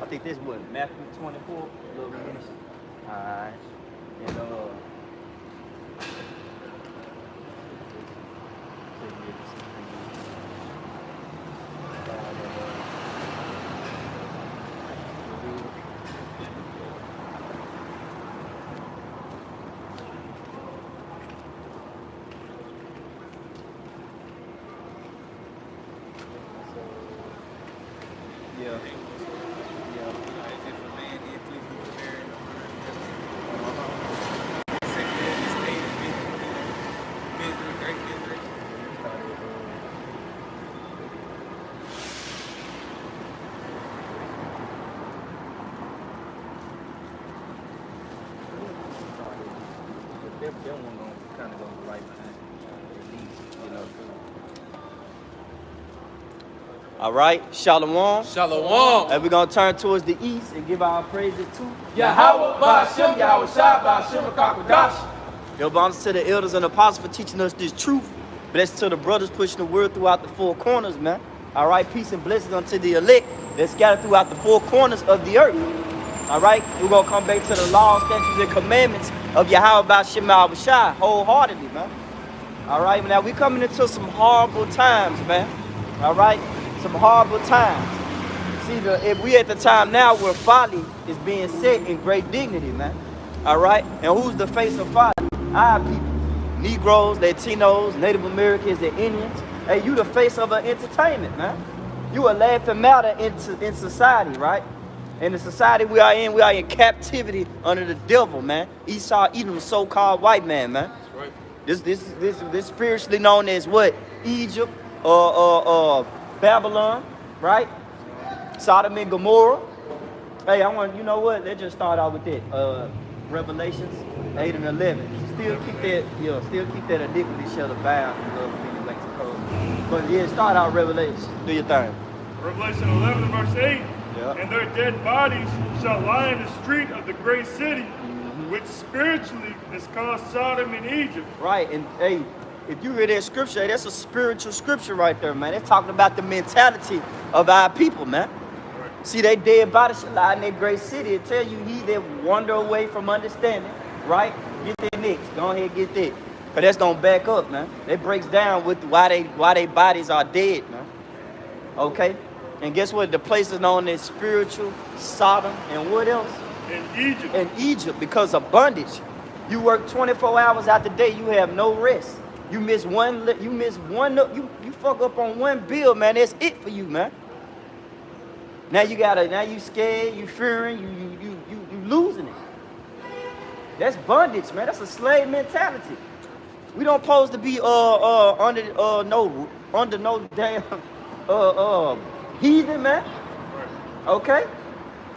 think this was Matthew 24. Little finish. All right. And all right, Shalom. Shalom. And we're going to turn towards the east and give our praises to Yahweh Ba'Shem, Yahweh Shai Ba'Shem Kakadash. Your bonus to the elders and apostles for teaching us this truth. Blessings to the brothers pushing the word throughout the four corners, man. All right, peace and blessings unto the elect that scattered throughout the four corners of the earth. All right, we're going to come back to the laws, statutes, and commandments of Yahweh Ba'Shem, Yahweh Shai wholeheartedly, man. All right, now we coming into some horrible times, man. All right, some horrible times. See, if we at the time now where folly is being set in great dignity, man. All right, and who's the face of folly? Our people, Negroes, Latinos, Native Americans, and Indians. Hey, you the face of an entertainment, man. You a laughing matter in society, right? In the society we are in captivity under the devil, man. Esau eating the so-called white man, man. That's right. This spiritually known as what? Egypt, Babylon, right? Sodom and Gomorrah. Hey, you know what? Let's just start out with that. Revelations 8 and 11. Still keep that iniquity shall abound in Mexico. But yeah, start out Revelations. Do your thing. Revelation 11 verse 8. Yeah. And their dead bodies shall lie in the street of the great city, which spiritually is called Sodom and Egypt. Right, and hey, if you read that scripture, that's a spiritual scripture right there, man. It's talking about the mentality of our people, man. Right. See, they dead bodies shall lie in that great city. It tell you he that wander away from understanding, right? Get that next. Go ahead, get that. Cause that's gonna back up, man. That breaks down with why they bodies are dead, man. Okay? And guess what? The place is known as spiritual Sodom and what else? In Egypt. In Egypt, because of bondage. You work 24 hours out the day, you have no rest. You miss one, you fuck up on one bill, man. That's it for you, man. Now you scared, you fearing, you losing it. That's bondage, man. That's a slave mentality. We don't supposed to be under no damn heathen, man. Okay?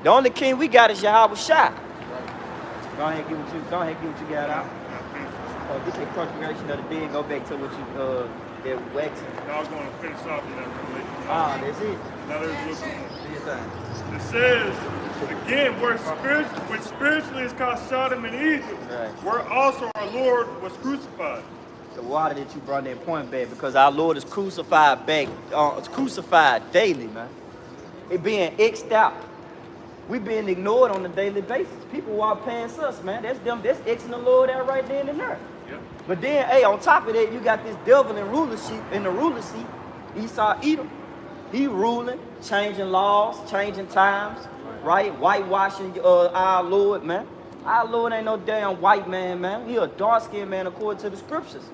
The only king we got is Yahweh Shai. Go ahead, get what you got out. Get that congregation of the day and go back to what you that waxing. I was going to finish off in that Revelation. That's it. Now there's it says again, which spiritually is called Sodom and Egypt, right, where also our Lord was crucified. The water that you brought that point back, because our Lord is crucified it's crucified daily, man. It being X'd out. We being ignored on a daily basis. People walk past us, man. That's X'ing the Lord out right there in the earth. Yep. But then, hey, on top of that, you got this devil in the ruler seat, Esau Edom. He ruling, changing laws, changing times, right? Whitewashing our Lord, man. Our Lord ain't no damn white man. He a dark-skinned man according to the scriptures.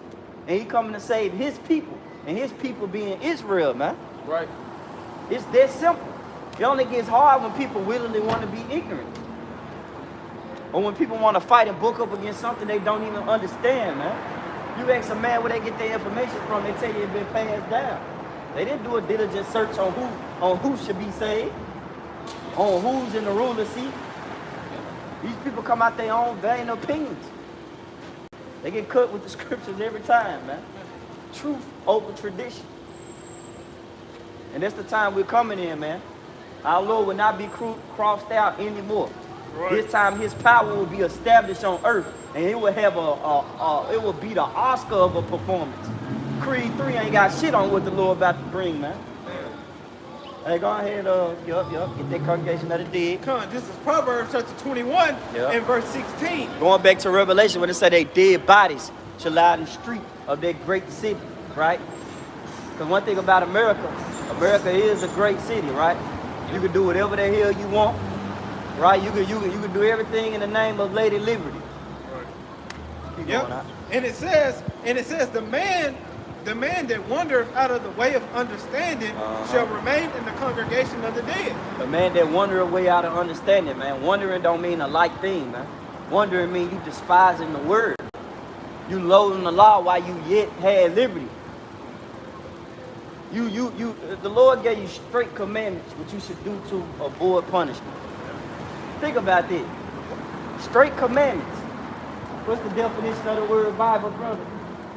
And he coming to save his people. And his people being Israel, man. Right. It's that simple. It only gets hard when people willingly want to be ignorant. Or when people want to fight and book up against something they don't even understand, man. You ask a man where they get their information from, they tell you it's been passed down. They didn't do a diligent search on who should be saved, on who's in the ruler seat. These people come out their own vain opinions. They get cut with the scriptures every time, man. Truth over tradition. And that's the time we're coming in, man. Our Lord will not be crossed out anymore. Right. This time his power will be established on earth, and it will have it will be the Oscar of a performance. Creed 3 ain't got shit on what the Lord about to bring, man. Hey, go ahead, yup, get that congregation of the dead. Come on, this is Proverbs chapter 21 and verse 16. Going back to Revelation when it said they dead bodies shall lie in the street of that great city, right? Because one thing about America, America is a great city, right? You can do whatever the hell you want, right? You can do everything in the name of Lady Liberty. Yep. And it says the man that wandereth out of the way of understanding shall remain in the congregation of the dead. The man that wandereth way out of understanding, man. Wandering don't mean a like thing, man. Wandering mean you despising the word. You loathing the law while you yet had liberty. The Lord gave you straight commandments what you should do to avoid punishment. Think about this. Straight commandments. What's the definition of the word Bible, brother?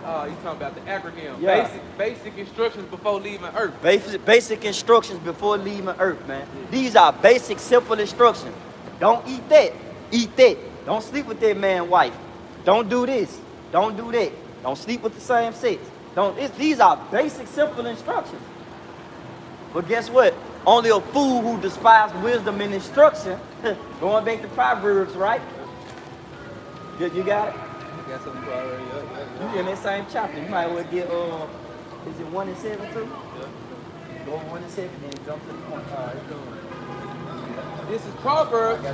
You talking about the acronym. Yeah. Basic instructions before leaving earth. Basic instructions before leaving earth, man. These are basic, simple instructions. Don't eat that. Eat that. Don't sleep with that man's wife. Don't do this. Don't do that. Don't sleep with the same sex. These are basic, simple instructions. But guess what? Only a fool who despises wisdom and instruction, going back to Proverbs, right? You got it? I got something already. You in that same chapter. You might well get, is it 1 and 7 too? Yeah. Go 1 and 7 and jump to the point. All right, this is Proverbs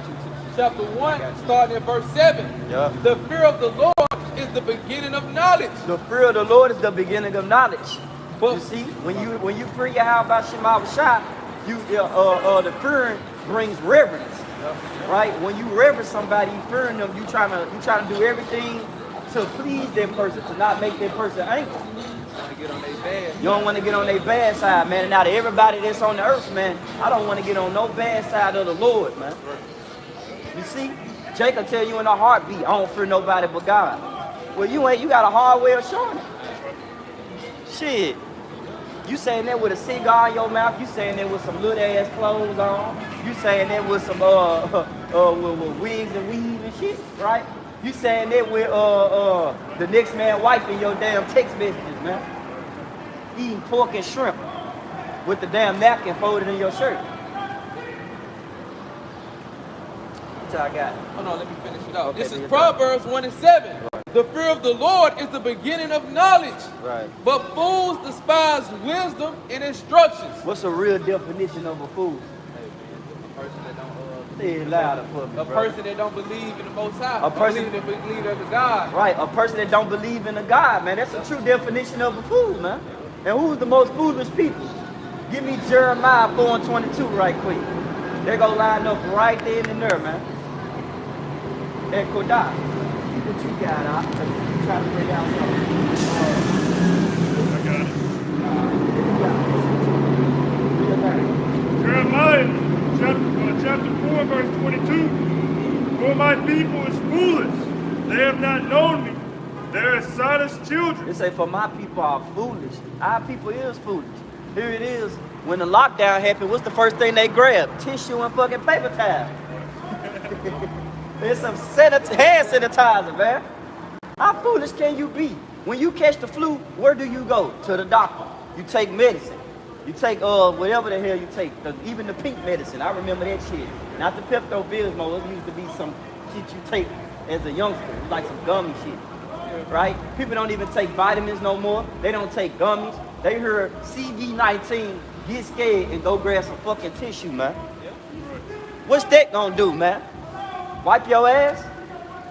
chapter 1, starting at verse 7. Yeah. The fear of the Lord is the beginning of knowledge. The fear of the Lord is the beginning of knowledge. But you see, when you fear Yahweh by Shema Shah, the fearing brings reverence. Right? When you reverence somebody, you fearing them, you trying to do everything to please that person, to not make that person angry. You don't want to get on their bad side, man. And out of everybody that's on the earth, man, I don't want to get on no bad side of the Lord, man. You see, Jacob tell you in a heartbeat, I don't fear nobody but God. Well, you got a hard way of showing it. Shit. You saying that with a cigar in your mouth, you saying that with some little ass clothes on, you saying that with some with wigs and weave and shit, right? You saying that with the next man's wife in your damn text messages, man. Eating pork and shrimp with the damn napkin folded in your shirt. What y'all got? Hold on, let me finish it out. Okay, this is Proverbs 1 and 7. Right. The fear of the Lord is the beginning of knowledge. Right. But fools despise wisdom and instructions. What's a real definition of a fool? A person that don't Say it louder for me, a person that don't believe in the Most High. A person that believe in the God. Right, a person that don't believe in a God, man. That's a true definition of a fool, man. And who's the most foolish people? Give me Jeremiah 4 and 22 right quick. They're going to line up right there in the nerve, man. And Kodah, what you got, Op? You trying to bring out something. I got it. Jeremiah chapter 4, verse 22. For my people is foolish. They have not known me. They are silent children. They say, for my people are foolish. Our people is foolish. Here it is. When the lockdown happened, what's the first thing they grabbed? Tissue and fucking paper towel. There's some hand sanitizer, man. How foolish can you be? When you catch the flu, where do you go? To the doctor. You take medicine. You take whatever the hell you take. Even the pink medicine. I remember that shit. Not the Pepto-Bismol. It used to be some shit you take as a youngster. It was like some gummy shit. Right? People don't even take vitamins no more. They don't take gummies. They heard CV-19, get scared and go grab some fucking tissue, man. What's that gonna do, man? Wipe your ass?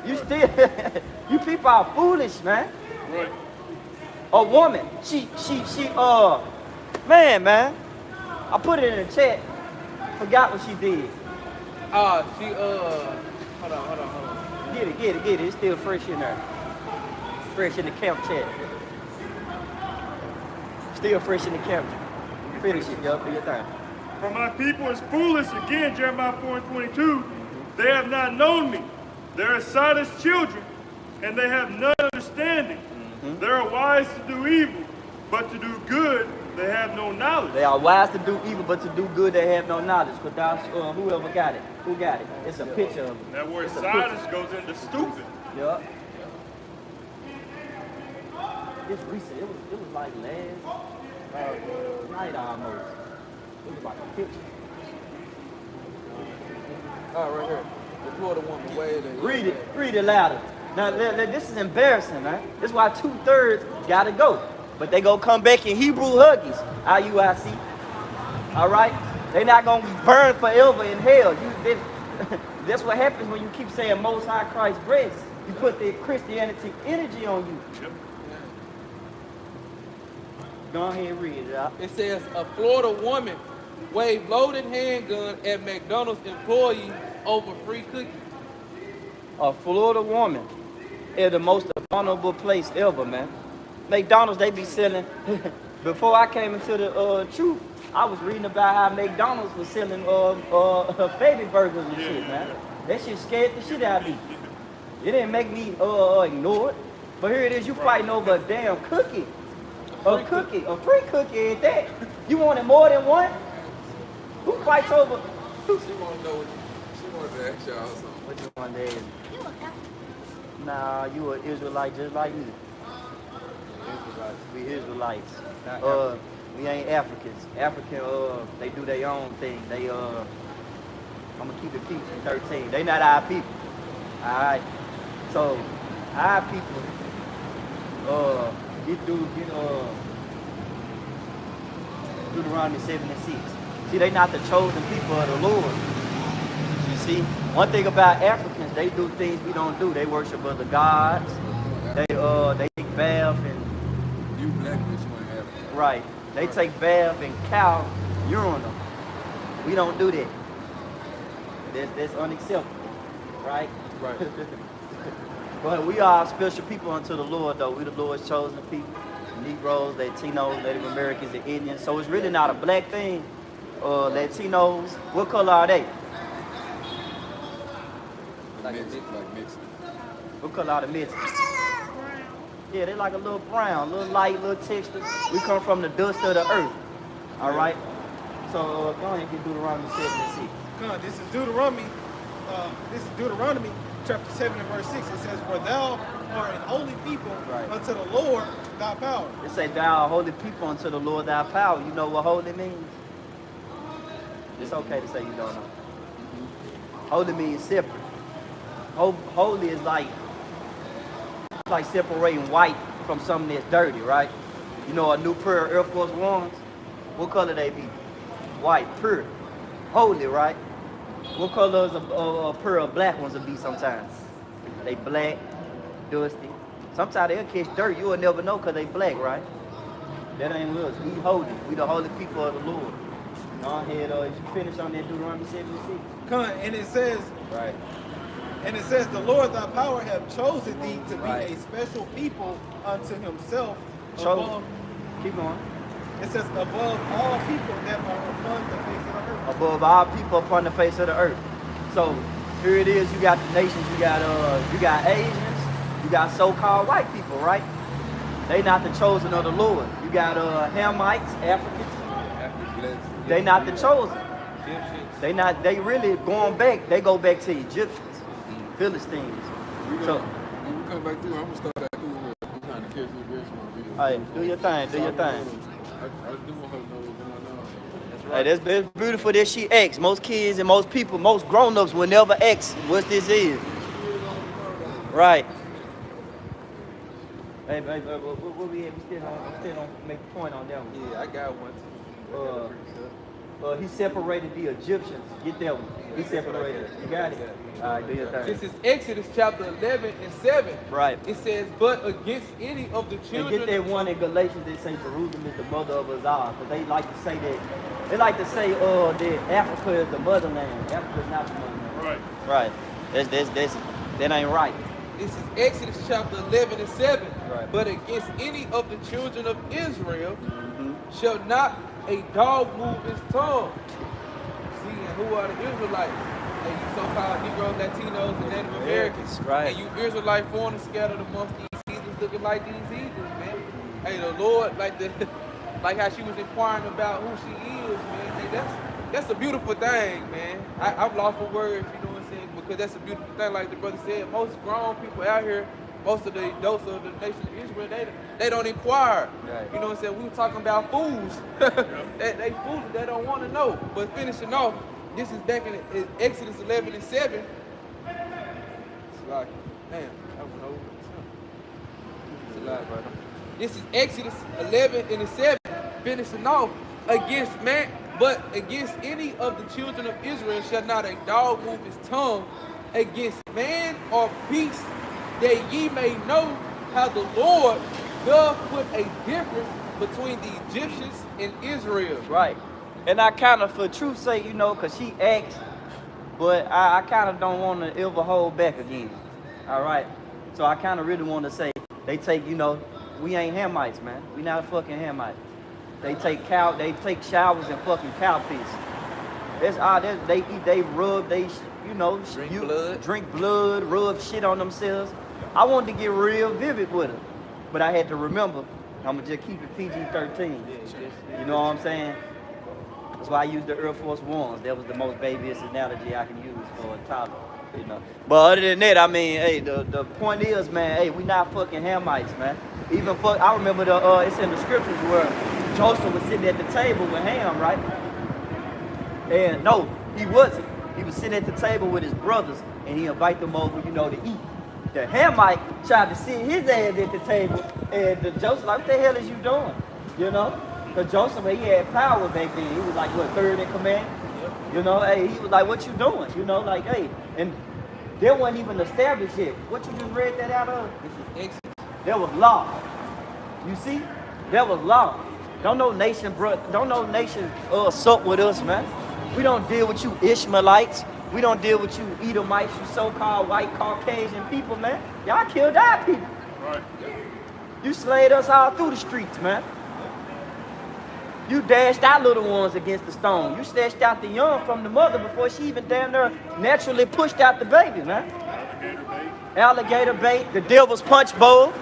You still, you people are foolish, man. Right. A woman, man. I put it in the chat. Forgot what she did. Hold on. Get it. It's still fresh in there. Fresh in the camp chat. Still fresh in the camp. Finish it, yo. Do your thing. For my people is foolish. Again, Jeremiah 4 and 22. They have not known me. They are silent children, and they have none understanding. They are wise to do evil, but to do good they have no knowledge. They are wise to do evil, but to do good they have no knowledge. But whoever got it, who got it? It's a picture of it. That word silence goes into stupid. Yup. It's recent. It was like last night almost. It was like a picture. Oh, right here. The Florida woman waited. Read it louder. Now, this is embarrassing, man. This is why 2/3 gotta go. But they gonna come back in Hebrew Huggies, IUIC. All right? They not gonna burn forever in hell. That's what happens when you keep saying Most High Christ grace. You put the Christianity energy on you. Yep. Go ahead and read it out. It says a Florida woman waved loaded handgun at McDonald's employee over free cookies. A Florida woman is the most abominable place ever, man. McDonald's, they be selling. Before I came into the truth, I was reading about how McDonald's was selling baby burgers and shit, man. That shit scared the shit out of me. It didn't make me ignore it. But here it is, you fighting over a damn cookie. A free cookie at that. You wanted more than one? Who fights over? She want to know what she wanted to ask y'all something. What you want to ask? Nah, you an Israelite just like me. Israelites. We Israelites. We ain't Africans. African, they do their own thing. They I'm gonna keep it PG-13. They not our people. Alright. So our people get Deuteronomy 7:6. See, they not the chosen people of the Lord. You see, one thing about Africans, they do things we don't do. They worship other gods. They take bath and You black bitch want to have. right. They take bath in cow urinal. We don't do that. That's unacceptable, right? Right. But we are special people unto the Lord, though. We the Lord's chosen people. Negroes, Latinos, Native Americans, and Indians. So it's really not a black thing. Latinos, what color are they? Like Mexican. What color are the Mexicans? Yeah, they like a little brown, little light, little texture. We come from the dust of the earth. All right? So go ahead and get Deuteronomy 7:6. Come on, this is Deuteronomy chapter 7 and verse 6. It says, "For thou art an holy people Right. unto the Lord thy power." It say, thou art holy people unto the Lord thy power. You know what holy means? It's okay to say you don't know. Holy means separate. Holy is like separating white from something that's dirty, right? You know, a new pair of Air Force Ones, what color they be? White, pure. Holy, right? What color is a pair of black ones will be sometimes? They black, dusty. Sometimes they'll catch dirt. You will never know because they black, right? That ain't us. We holy. We the holy people of the Lord. Go ahead, you finish on that Deuteronomy 7:6. Come on, and it says, Right. and it says, "The Lord thy power have chosen thee to be Right. a special people unto himself." Chosen. Above, Keep going. it says, "above all people that are upon the face of the earth." Above all people upon the face of the earth. So here it is. You got the nations. You got Asians. You got so-called white people, right? They not the chosen of the Lord. You got Hamites, Africans. They not the chosen. They really going back. They go back to Egyptians, Philistines. So, When we come back through, I'm gonna start that through. I'm trying to catch this bitch on video. all right, do your thing. Do your thing. I do want her to know what's going on. Hey, that's beautiful that she asks. Most kids and most people, most grown-ups will never ask what this is. Right. Hey, what we still don't make a point on that one. Yeah, I got one too. He separated the Egyptians. Get that one. He separated. You got it? All right, do your This thing. is Exodus chapter 11 and 7. Right. It says, "But against any of the And children." get that one in Galatians that say Jerusalem is the mother of us all. Because they like to say that. They like to say that Africa is the motherland. Africa is not the motherland. Right. Right. That ain't right. This is Exodus chapter 11 and 7. Right. "But against any of the children of Israel Mm-hmm. shall not a dog move its tongue." See, and who are the Israelites? And you so-called Negroes, Latinos, and Native Americans. Right. And you Israelite foreigners scattered amongst these heathens looking like these heathens, man. Hey, the Lord, like how she was inquiring about who she is, man. Hey, that's a beautiful thing, man. I'm lost for words, you know what I'm saying? Because that's a beautiful thing. Like the brother said, most grown people out here most of the adults of the nation of Israel, they don't inquire. Right. You know what I'm saying? We were talking about fools. they fools, they don't want to know. But finishing off, this is back in Exodus 11:7. It's like, damn, I went over. It's a lot, brother. This is Exodus 11:7, finishing off against man, but against any of the children of Israel shall not a dog move his tongue against man or beast, that ye may know how the Lord doth put a difference between the Egyptians and Israel. Right. And I kind of, for truth's sake, you know, because she asked, but I kind of don't want to ever hold back again. All right. So I kind of really want to say, they take, you know, we ain't Hamites, man. We not a fucking Hamite. They take showers in fucking cow piss. That's all. They eat. They rub. They, you know, drink blood, rub shit on themselves. I wanted to get real vivid with it, but I had to remember. I'ma just keep it PG-13. You know what I'm saying? That's why I used the Air Force Ones. That was the most babyest analogy I can use for a toddler. You know. But other than that, I mean, hey, the point is, man, hey, we not fucking Hamites, man. Even fuck, I remember it's in the scriptures where Joseph was sitting at the table with Ham, right? And no, he wasn't. He was sitting at the table with his brothers, and he invited them over, you know, to eat. The Hamite tried to sit his ass at the table, and Joseph like, what the hell is you doing? You know? Because Joseph, he had power back then. He was like, what, third in command? You know, hey, he was like, what you doing? You know, like, hey, and that wasn't even established yet. What you just read that out of? This is Exodus. There was law. You see? There was law. Don't no nation suck with us, man. We don't deal with you Ishmaelites. We don't deal with you Edomites, you so-called white Caucasian people, man. Y'all killed our people. Right. You slayed us all through the streets, man. You dashed our little ones against the stone. You snatched out the young from the mother before she even damn near naturally pushed out the baby, man. Alligator bait, the devil's punch bowl.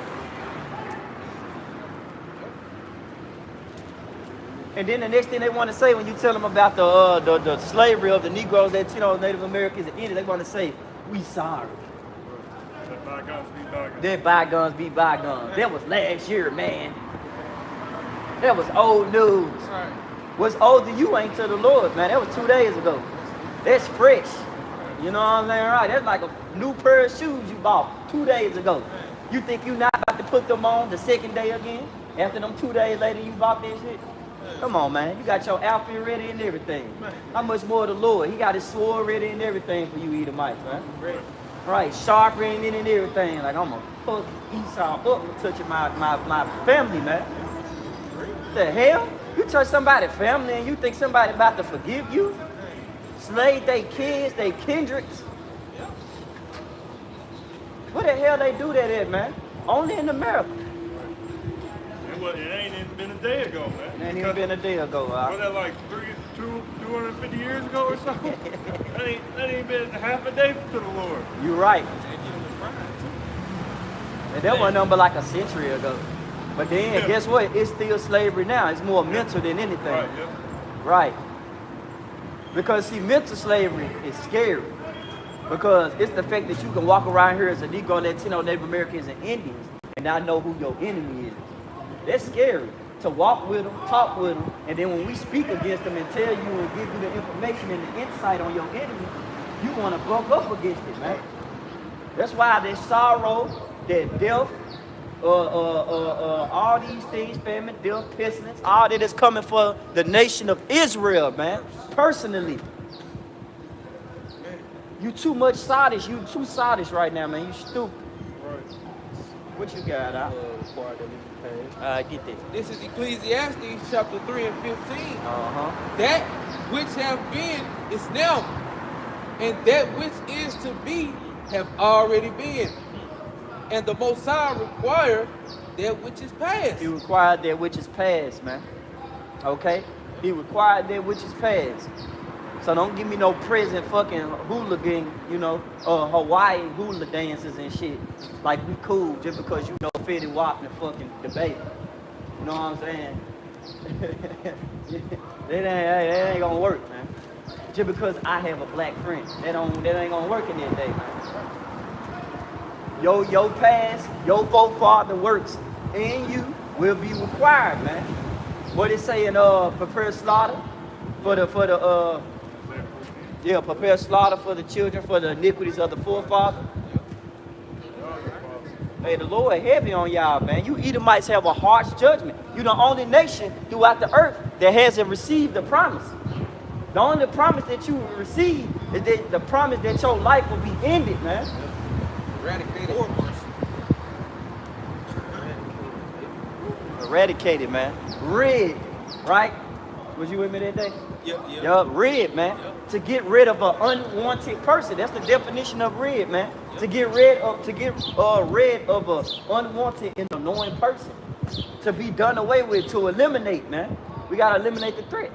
And then the next thing they want to say when you tell them about the slavery of the Negroes that, you know, Native Americans and Indians, they want to say, we sorry. Let bygones be bygones. Then bygones be bygones. That was last year, man. That was old news. Right. What's old to you ain't to the Lord, man. That was 2 days ago. That's fresh. You know what I'm saying? Right? That's like a new pair of shoes you bought 2 days ago. You think you not about to put them on the second day again? After them 2 days later you bought that shit? Come on, man. You got your outfit ready and everything. How much more the Lord? He got his sword ready and everything for you Edomites, man. Right, sharpening it and everything. Like, I'm going to fuck Esau up for touching my family, man. What the hell? You touch somebody's family and you think somebody about to forgive you? Slay they kids, they kindreds. Where the hell they do that at, man? Only in America. It ain't even been a day ago, man. It ain't even been a day ago. Was that like 250 years ago or so? that ain't been half a day to the Lord. You right. And that wasn't nothing but like a century ago. But then, guess what? It's still slavery now. It's more mental than anything. Right, Right. Because, see, mental slavery is scary. Because it's the fact that you can walk around here as a Negro, Latino, Native Americans, and Indians, and not know who your enemy is. That's scary. To walk with them, talk with them, and then when we speak against them and tell you and give you the information and the insight on your enemy, you want to bump up against it, man. That's why there's sorrow, there's death, all these things, famine, death, pestilence, all that is coming for the nation of Israel, man. Personally. You too much sodish. You too sodish right now, man. You stupid. Right. What you got, get this. This is Ecclesiastes chapter 3 and 15. That which have been is now, and that which is to be have already been. And the Most High require that which is past. He required that which is past, man. Okay? He required that which is past. So don't give me no present fucking hooligan, you know, Hawaii hula dances and shit. Like we cool just because you know Fetty Wap and fucking debate. You know what I'm saying? that ain't gonna work, man. Just because I have a black friend, that ain't gonna work in that day, man. your past, your forefather works in you will be required, man. What it say in prepare slaughter prepare slaughter for the children for the iniquities of the forefather. Hey, the Lord heavy on y'all, man. You Edomites have a harsh judgment. You the only nation throughout the earth that hasn't received the promise. The only promise that you will receive is that the promise that your life will be ended, man. Eradicated. Eradicated, man. Rid, right? Was you with me that day? Yup, rid, man. Yep. To get rid of an unwanted person. That's the definition of rid, man. Yep. To get rid of an unwanted and annoying person. To be done away with, to eliminate, man. We gotta eliminate the threat.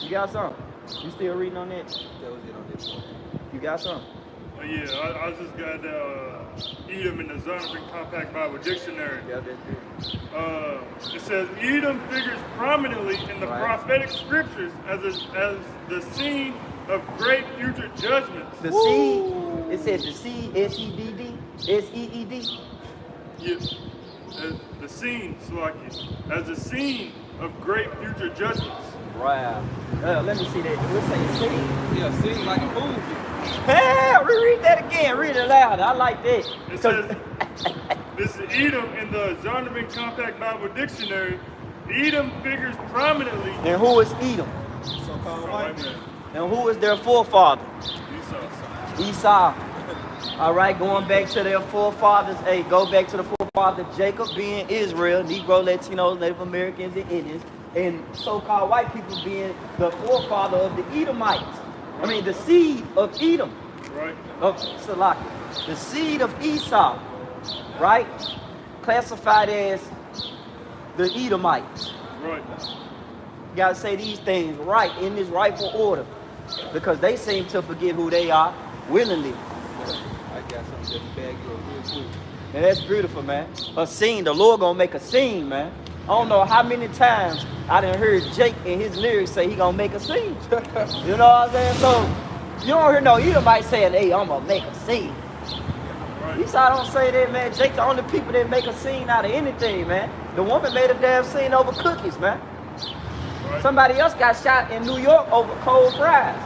You got something? You still reading on that? You got something? Yeah, I just got Edom in the Zondervan Compact Bible Dictionary. Yeah, that's good. It says Edom figures prominently in the prophetic scriptures as the scene of great future judgments. The seed, it said the seed, S-E-D-D, S-E-E-D. Yeah, the scene, Slaki, as the scene of great future judgments. Wow. Let me see that. Let's say scene. Yeah, scene like a movie. Hey, reread that again. Read it loud. I like that. It says, this is Edom in the Zondervan Compact Bible Dictionary. Edom figures prominently. And who is Edom? So-called white man. And who is their forefather? Esau. All right, going back to their forefathers. Hey, go back to the forefather Jacob being Israel, Negro, Latinos, Native Americans, and Indians, and so-called white people being the forefather of the Edomites. I mean, the seed of Edom, right? Of Salaki, the seed of Esau, right? Classified as the Edomites. Right. You gotta say these things right in this rightful order, because they seem to forget who they are willingly. I got something just bag you up real quick. And that's beautiful, man. A scene, the Lord gonna make a scene, man. I don't know how many times I done heard Jake in his lyrics say he gonna make a scene. You know what I'm saying? So you don't hear no Edomite saying, hey, I'm gonna make a scene. Right. Esau don't say that, man. Jake the only people that make a scene out of anything, man. The woman made a damn scene over cookies, man. Right. Somebody else got shot in New York over cold fries.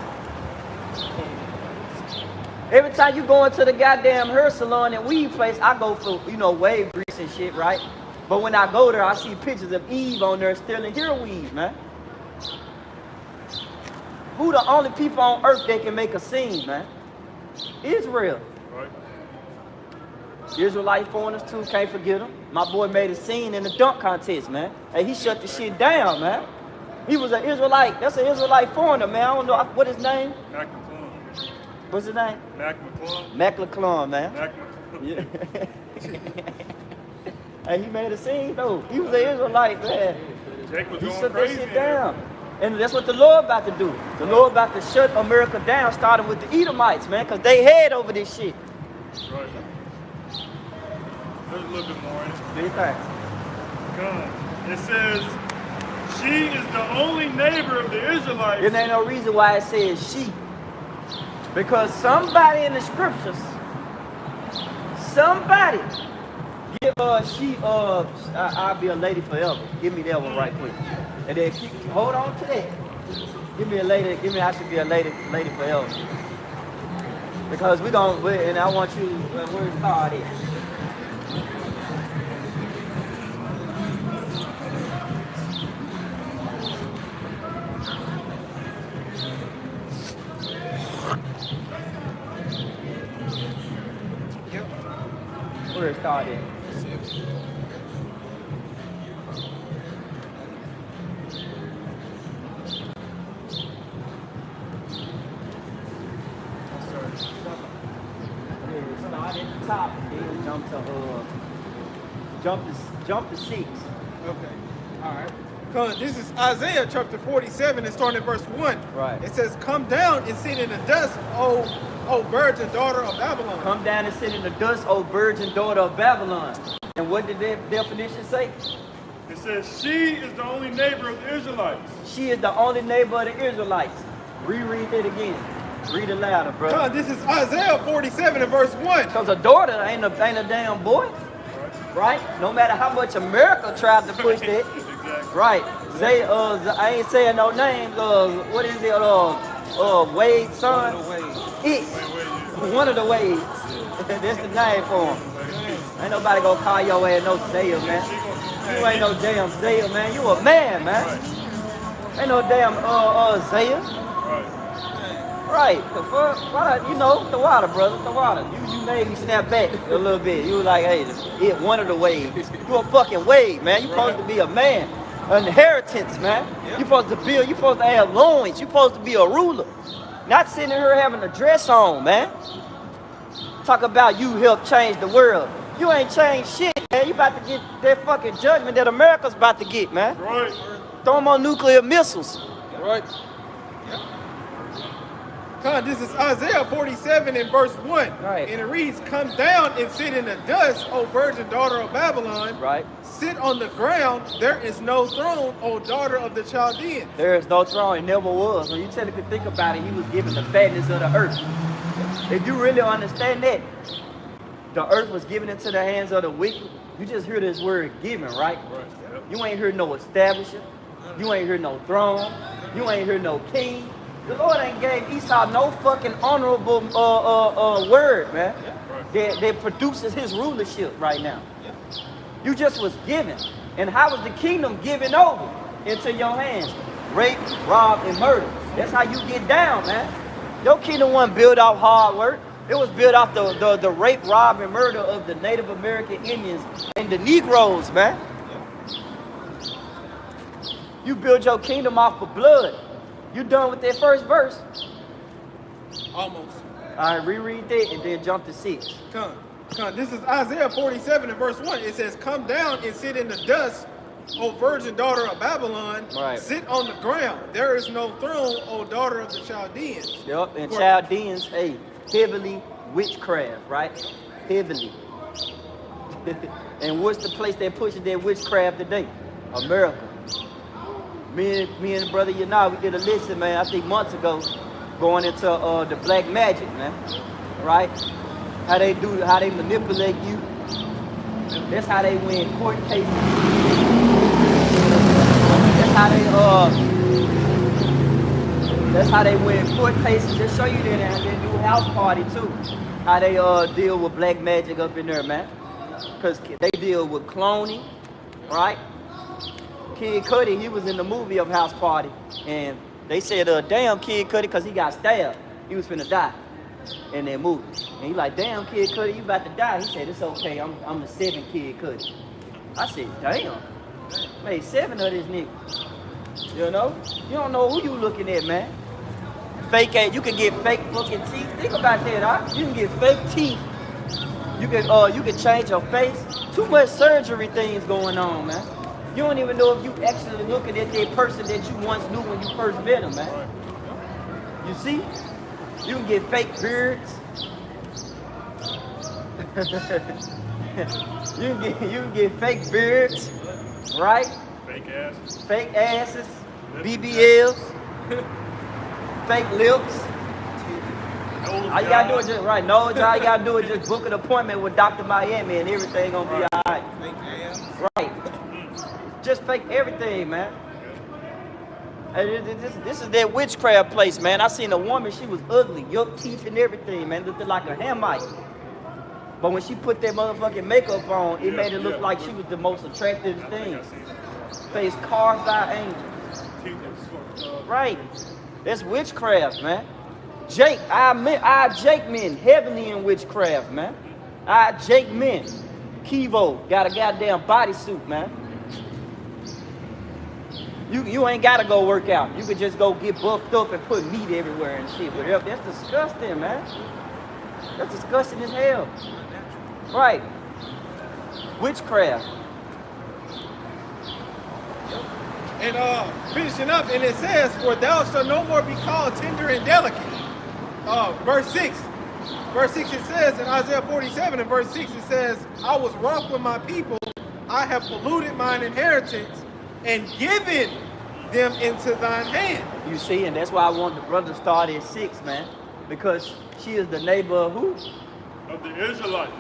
Every time you go into the goddamn hair salon and weed place, I go for, wave grease and shit, right? But when I go there, I see pictures of Eve on there stealing hair weed, man. Who the only people on earth that can make a scene, man? Israel. Right. Israelite foreigners too, can't forget them. My boy made a scene in the dunk contest, man. Hey, he shut the shit down, man. He was an Israelite. That's an Israelite foreigner, man. I don't know what his name. Mac McClung. What's his name? Mac McClung. Mac McClung, man. Mac McClung. Yeah. Hey, he made a scene though. He was an Israelite, man. Jake was He going shut that crazy. shit down. And that's what the Lord about to do. The Lord about to shut America down, starting with the Edomites, man, because they head over this shit. Right. There's a little bit more in it. Do you think? God. It says, she is the only neighbor of the Israelites. There ain't no reason why it says she. Because somebody in the scriptures, somebody, give I'll be a lady forever. Give me that one right quick. And then hold on to that. Give me I should be a lady forever. Because and I want you, where's God at? Where is God at? Start at the top, then jump to 6. Okay. All right. This is Isaiah chapter 47 and starting at verse 1. Right. It says, come down and sit in the dust, O virgin daughter of Babylon. Come down and sit in the dust, O virgin daughter of Babylon. And what did that definition say? It says, she is the only neighbor of the Israelites. She is the only neighbor of the Israelites. Reread that again. Read it louder, brother. Con, this is Isaiah 47 and verse 1. Because a daughter ain't a damn boy. Right? No matter how much America tried to push that. Right. I ain't saying no names. What is it? Wade's son. One of the Wades. That's the name for him. Ain't nobody gonna call your ass no Zaya, man. You ain't no damn Zaya, man. You a man, man. Ain't no damn Zaya. Right, the fuck, why, you know, the water, brother, the water. You made me snap back a little bit. You was like, hey, it one of the waves. You a fucking wave, man. You supposed to be a man, an inheritance, man. You supposed to build, you supposed to have loins. You supposed to be a ruler. Not sitting here having a dress on, man. Talk about you help change the world. You ain't changed shit, man. You about to get that fucking judgment that America's about to get, man. Right. Throw them on nuclear missiles. Right. Con, this is Isaiah 47 and verse 1. Right. And it reads, come down and sit in the dust, O virgin daughter of Babylon. Right. Sit on the ground, there is no throne, O daughter of the Chaldeans. There is no throne, it never was. When you technically think about it, he was given the fatness of the earth. If you really understand that, the earth was given into the hands of the wicked. You just hear this word given, right? You ain't hear no establishment. You ain't hear no throne. You ain't hear no king. The Lord ain't gave Esau no fucking honorable word, man. That produces his rulership right now. You just was given. And how was the kingdom given over into your hands? Rape, rob, and murder. That's how you get down, man. Your kingdom wasn't built off hard work. It was built off the rape, rob, and murder of the Native American Indians and the Negroes, man. You build your kingdom off of blood. You done with that first verse? Almost. All right, reread that and then jump to 6. Come. This is Isaiah 47 and verse 1. It says, come down and sit in the dust, O virgin daughter of Babylon. Right. Sit on the ground. There is no throne, O daughter of the Chaldeans. Yep, and Chaldeans, hey, heavily witchcraft, right? Heavily. And what's the place that pushes that witchcraft today? America. Me and brother Yanai, we did a listen, man, I think months ago, going into the black magic, man, right? How they manipulate you. That's how they win court cases. That's how they win court cases. They show you that and they do house party too. How they deal with black magic up in there, man. Cause they deal with cloning, right? Kid Cudi, he was in the movie of House Party, and they said, damn Kid Cudi, because he got stabbed. He was finna die in that movie. And he like, damn Kid Cudi, you about to die. He said, it's okay, I'm the 7th Kid Cudi. I said, damn. Made 7 of this nigga. You know? You don't know who you looking at, man. Fake ass, you can get fake fucking teeth. Think about that, huh? You can get fake teeth. You can change your face. Too much surgery things going on, man. You don't even know if you actually looking at that person that you once knew when you first met him, man. You see? You can get fake beards. you can get fake beards, right? Fake asses. Fake asses, BBLs, fake lips. All you gotta do is just right. No, all you gotta do is just book an appointment with Dr. Miami and everything gonna be all right. Fake ass. Right. Just fake everything, man. This is that witchcraft place, man. I seen a woman, she was ugly, yuck teeth and everything, man. Looked like a Hamite. But when she put that motherfucking makeup on, it made it look like she was the most attractive thing. Face carved by angels. Right. That's witchcraft, man. Jake, I Jake men, heavily in witchcraft, man. I Jake men. Kivo got a goddamn bodysuit, man. You ain't gotta go work out. You could just go get buffed up and put meat everywhere and shit. But that's disgusting, man. That's disgusting as hell. Right. Witchcraft. And finishing up, and it says, for thou shalt no more be called tender and delicate. Verse 6. Verse 6 it says in Isaiah 47 and verse 6 it says, I was wroth with my people, I have polluted mine inheritance and given them into thine hand. You see, and that's why I want the brother to start at 6, man. Because she is the neighbor of who? Of the Israelites.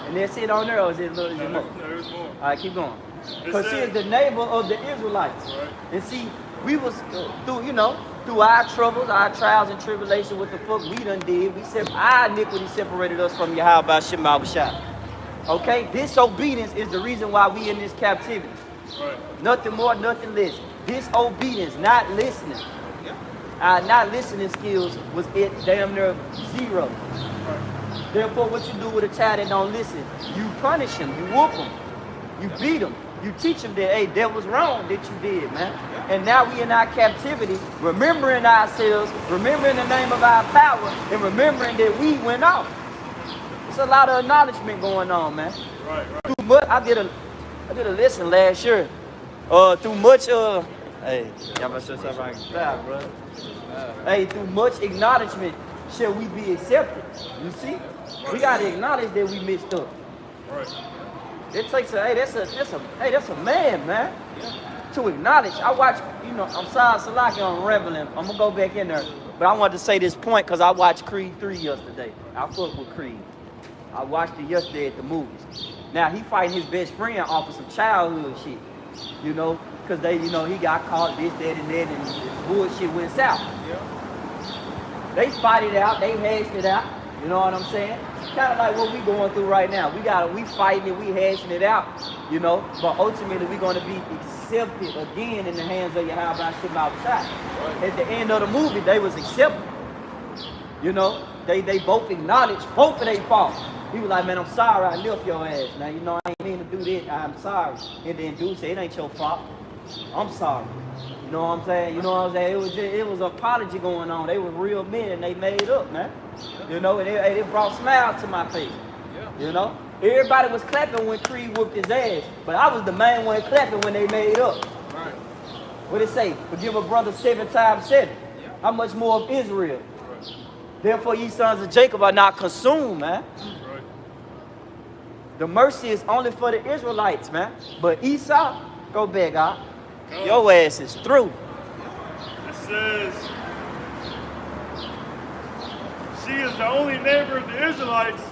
And that's it on there, or is it more? No, there's more. All right, keep going. It Because she says- is the neighbor of the Israelites. Right. And see, we was through our troubles, our trials and tribulation, what the fuck we done did. Our iniquity separated us from Yahweh Shema Shah. Okay? Disobedience is the reason why we in this captivity. Right. Nothing more, nothing less. Disobedience, not listening. Our not listening skills was it damn near zero. Right. Therefore, what you do with a child that don't listen, you punish him, you whoop him, you beat him, you teach him that, hey, that was wrong that you did, man. And now we in our captivity, remembering ourselves, remembering the name of our power, and remembering that we went off. It's a lot of acknowledgement going on, man. Right. Too much, I did a lesson last year. Too much, hey, y'all must say something right now, bro. Hey, through much acknowledgement shall we be accepted. You see? We gotta acknowledge that we messed up. Right. It takes that's a man, man. To acknowledge. I watch, I'm sorry, Salaki, I'm rambling. I'm gonna go back in there. But I wanted to say this point because I watched Creed 3 yesterday. I fuck with Creed. I watched it yesterday at the movies. Now he fighting his best friend off of some childhood shit. Because he got caught this, that, and that, and bullshit went south. They fight it out, they hashed it out. You know what I'm saying? Kind of like what we going through right now. We fighting it, we hashing it out. But ultimately we're going to be accepted again in the hands of Yahweh Shema Shah. At the end of the movie, they was accepted. They both acknowledged both of their faults. He was like, man, I'm sorry I left your ass. Now, I ain't mean to do that. I'm sorry. And then dude said, it ain't your fault. I'm sorry. You know what I'm saying? It was an apology going on. They were real men and they made up, man. And it brought smiles to my face. Everybody was clapping when Creed whooped his ass, but I was the main one clapping when they made up. Right. What it say? Forgive a brother 7 times 7. How much more of Israel? Therefore, ye sons of Jacob are not consumed, man. Right. The mercy is only for the Israelites, man. But Esau, go back, God. Your ass is through. It says, she is the only neighbor of the Israelites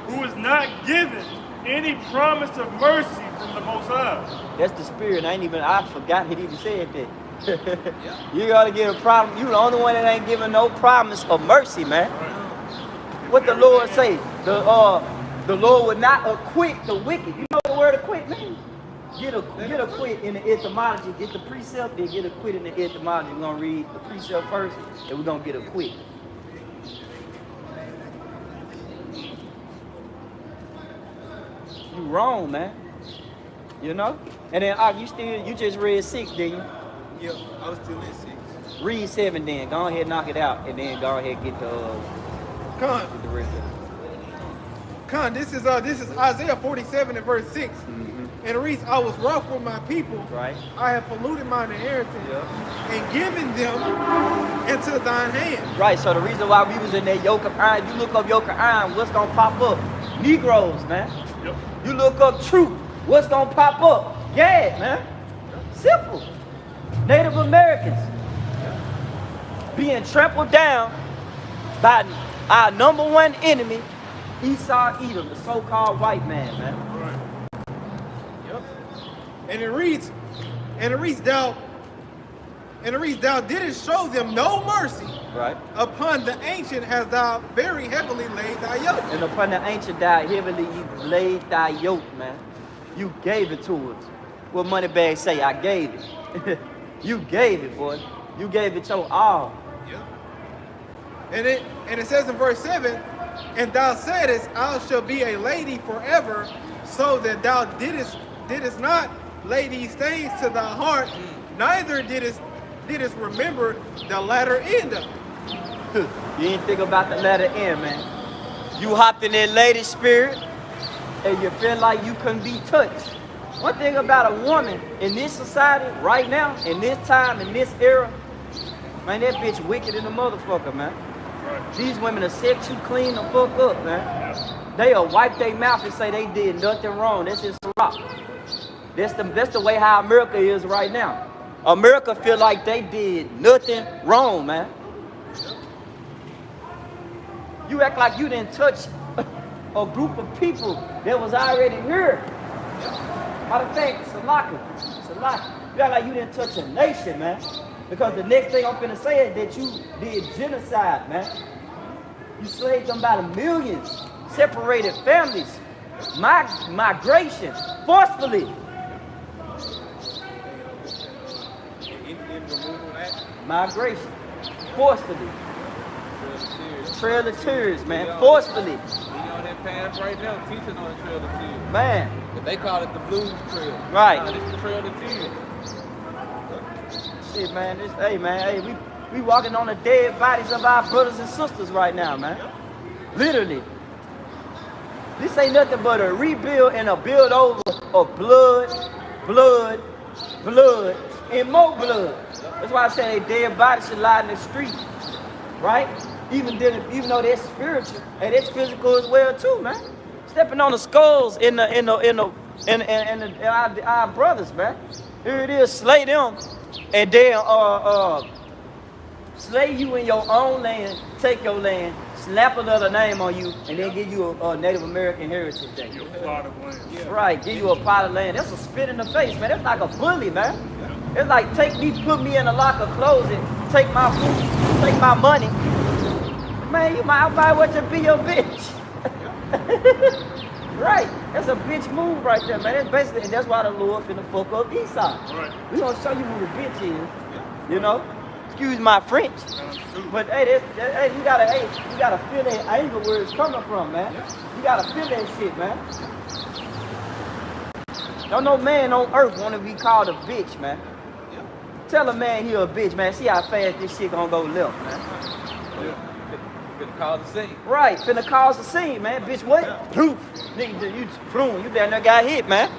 who is not given any promise of mercy from the Most High. That's the spirit. I forgot he even said that. You gotta get a problem. You the only one that ain't giving no promise of mercy, man. What the Lord say? The Lord would not acquit the wicked. You know the word acquit means? Get acquit in the etymology. Get the precept, then get acquit in the etymology. We're gonna read the precept first, and we're gonna get acquit. You wrong, man. And then you just read 6, didn't you? Yeah, I was still in 6. Read 7 then. Go ahead, knock it out, and then go ahead get the Con, rest of it. this is Isaiah 47 and verse 6. And it reads, I was rough with my people. Right. I have polluted mine inheritance and given them into thine hand. Right, so the reason why we was in that yoke of iron, you look up yoke of iron, what's gonna pop up? Negroes, man. Yep. You look up truth, what's gonna pop up? Yeah, man. Simple. Native Americans being trampled down by our number one enemy, Esau Edom, the so-called white man, man. And it reads, thou didst show them no mercy. Right. Upon the ancient hast thou very heavily laid thy yoke. And upon the ancient thou heavily you laid thy yoke, man. You gave it to us. What Moneybag say? I gave it. You gave it, boy. You gave it your all. And it says in verse 7, and thou saidest, I shall be a lady forever, so that thou didst not lay these things to thy heart, neither didst remember the latter end of it. You ain't think about the latter end, man. You hopped in that lady spirit, and you feel like you couldn't be touched. One thing about a woman in this society, right now, in this time, in this era, man, that bitch wicked in the motherfucker, man. Right. These women will set you clean the fuck up, man. They'll wipe their mouth and say they did nothing wrong. That's just a rock. That's the way how America is right now. America feel like they did nothing wrong, man. You act like you didn't touch a group of people that was already here. Matter of fact, Salaka. You act like you didn't touch a nation, man. Because the next thing I'm finna say is that you did genocide, man. You slaved them by the millions, separated families, migration, forcefully. Migration, forcefully. Trail of Tears, man, forcefully. We on that path right now, teaching on the Trail of Tears. Man. But they call it the Blues Trail. Right. Nah, it's the Trail of Tears. Shit, man, we walking on the dead bodies of our brothers and sisters right now, man. Literally. This ain't nothing but a rebuild and a build over of blood, and more blood. That's why I say they dead bodies should lie in the street, right? Even though they're spiritual and it's physical as well too, man. Stepping on the skulls in our brothers, man. Here it is, slay them, and then slay you in your own land, take your land, slap another name on you, and then give you a Native American Heritage Day. Your plot of land. Yeah. Right, give you a pot of land. That's a spit in the face, man. That's like a bully, man. It's like put me in a locker closet, take my food, take my money. Man, you might well just be your bitch. Right, that's a bitch move right there, man. That's basically, and that's why the Lord finna fuck up Esau. Right. We gonna show you who the bitch is, you know. Excuse my French, but hey, you gotta feel that anger where it's coming from, man. You gotta feel that shit, man. Don't no man on earth wanna be called a bitch, man. Tell a man he a bitch, man. See how fast this shit gonna go left, man. Finna cause a scene. Right, finna cause a scene, man. Bitch, what? Poof. Nigga, you down there got hit, man.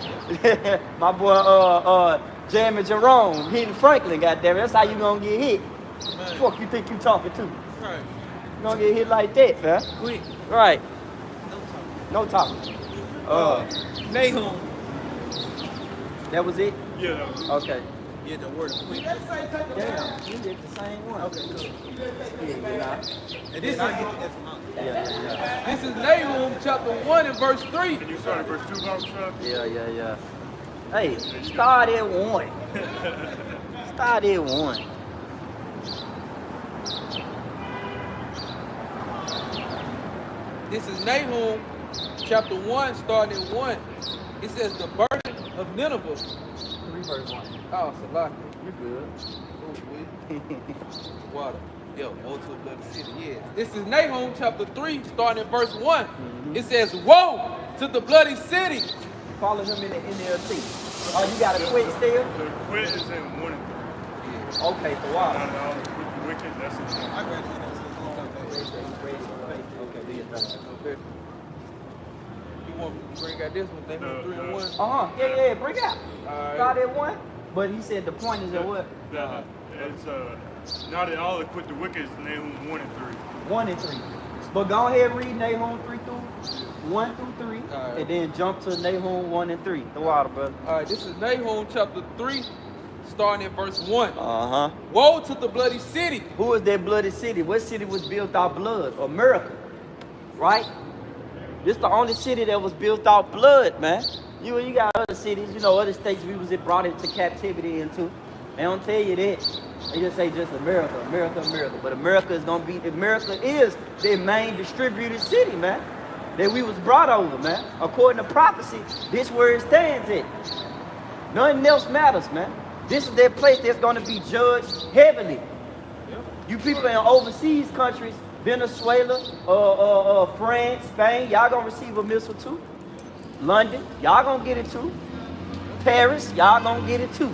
My boy, Jamie Jerome hitting Franklin, goddamn it. That's how you gonna get hit. Man. Fuck you think you talking to? Right. You gonna get hit like that, man. Quick. Right. No talking. Nahum. That was it? Yeah, that was it. Okay. Yeah, the word quick. Damn, you did the same one. Okay, cool. Yeah. And this I get the F out. Yeah. This is Nahum chapter 1 and verse 3. Can you start at verse 2, Bible? Yeah. Hey, start at 1. Start at 1. This is Nahum chapter 1, starting at 1. It says the burden of Nineveh. 3 verse 1. Oh, Salaki. You good. Water. Yo, woe to a bloody city. Yeah. This is Nahum chapter 3, starting at verse 1. It says, woe to the bloody city. Follow him in the NLT. Oh, you got to quit still? The quit is in 1 and 3. Okay, for what? Not all the wicked, that's it. I read it. Okay. You want me to bring out this one? Nahum 3 and 1? Yeah, bring out. Alright. Start at 1. But he said the point is at what? It's not at all equipped the wicked, it's Nahum 1 and 3. 1 and 3. But go ahead and read Nahum 1 through 3, Alright. and then jump to Nahum 1 and 3. The water, brother. Alright, this is Nahum chapter 3, starting at verse 1. Uh-huh. Woe to the bloody city. Who is that bloody city? What city was built off blood? America, right? This the only city that was built off blood, man. You got other cities, other states we was brought into captivity into. They don't tell you that. They just say just America. But America is their main distributed city, man. That we was brought over, man. According to prophecy, this where it stands at. Nothing else matters, man. This is their place that's going to be judged heavily. You people in overseas countries, Venezuela, France, Spain, y'all gonna receive a missile too. London, y'all gonna get it too. Paris, y'all gonna get it too.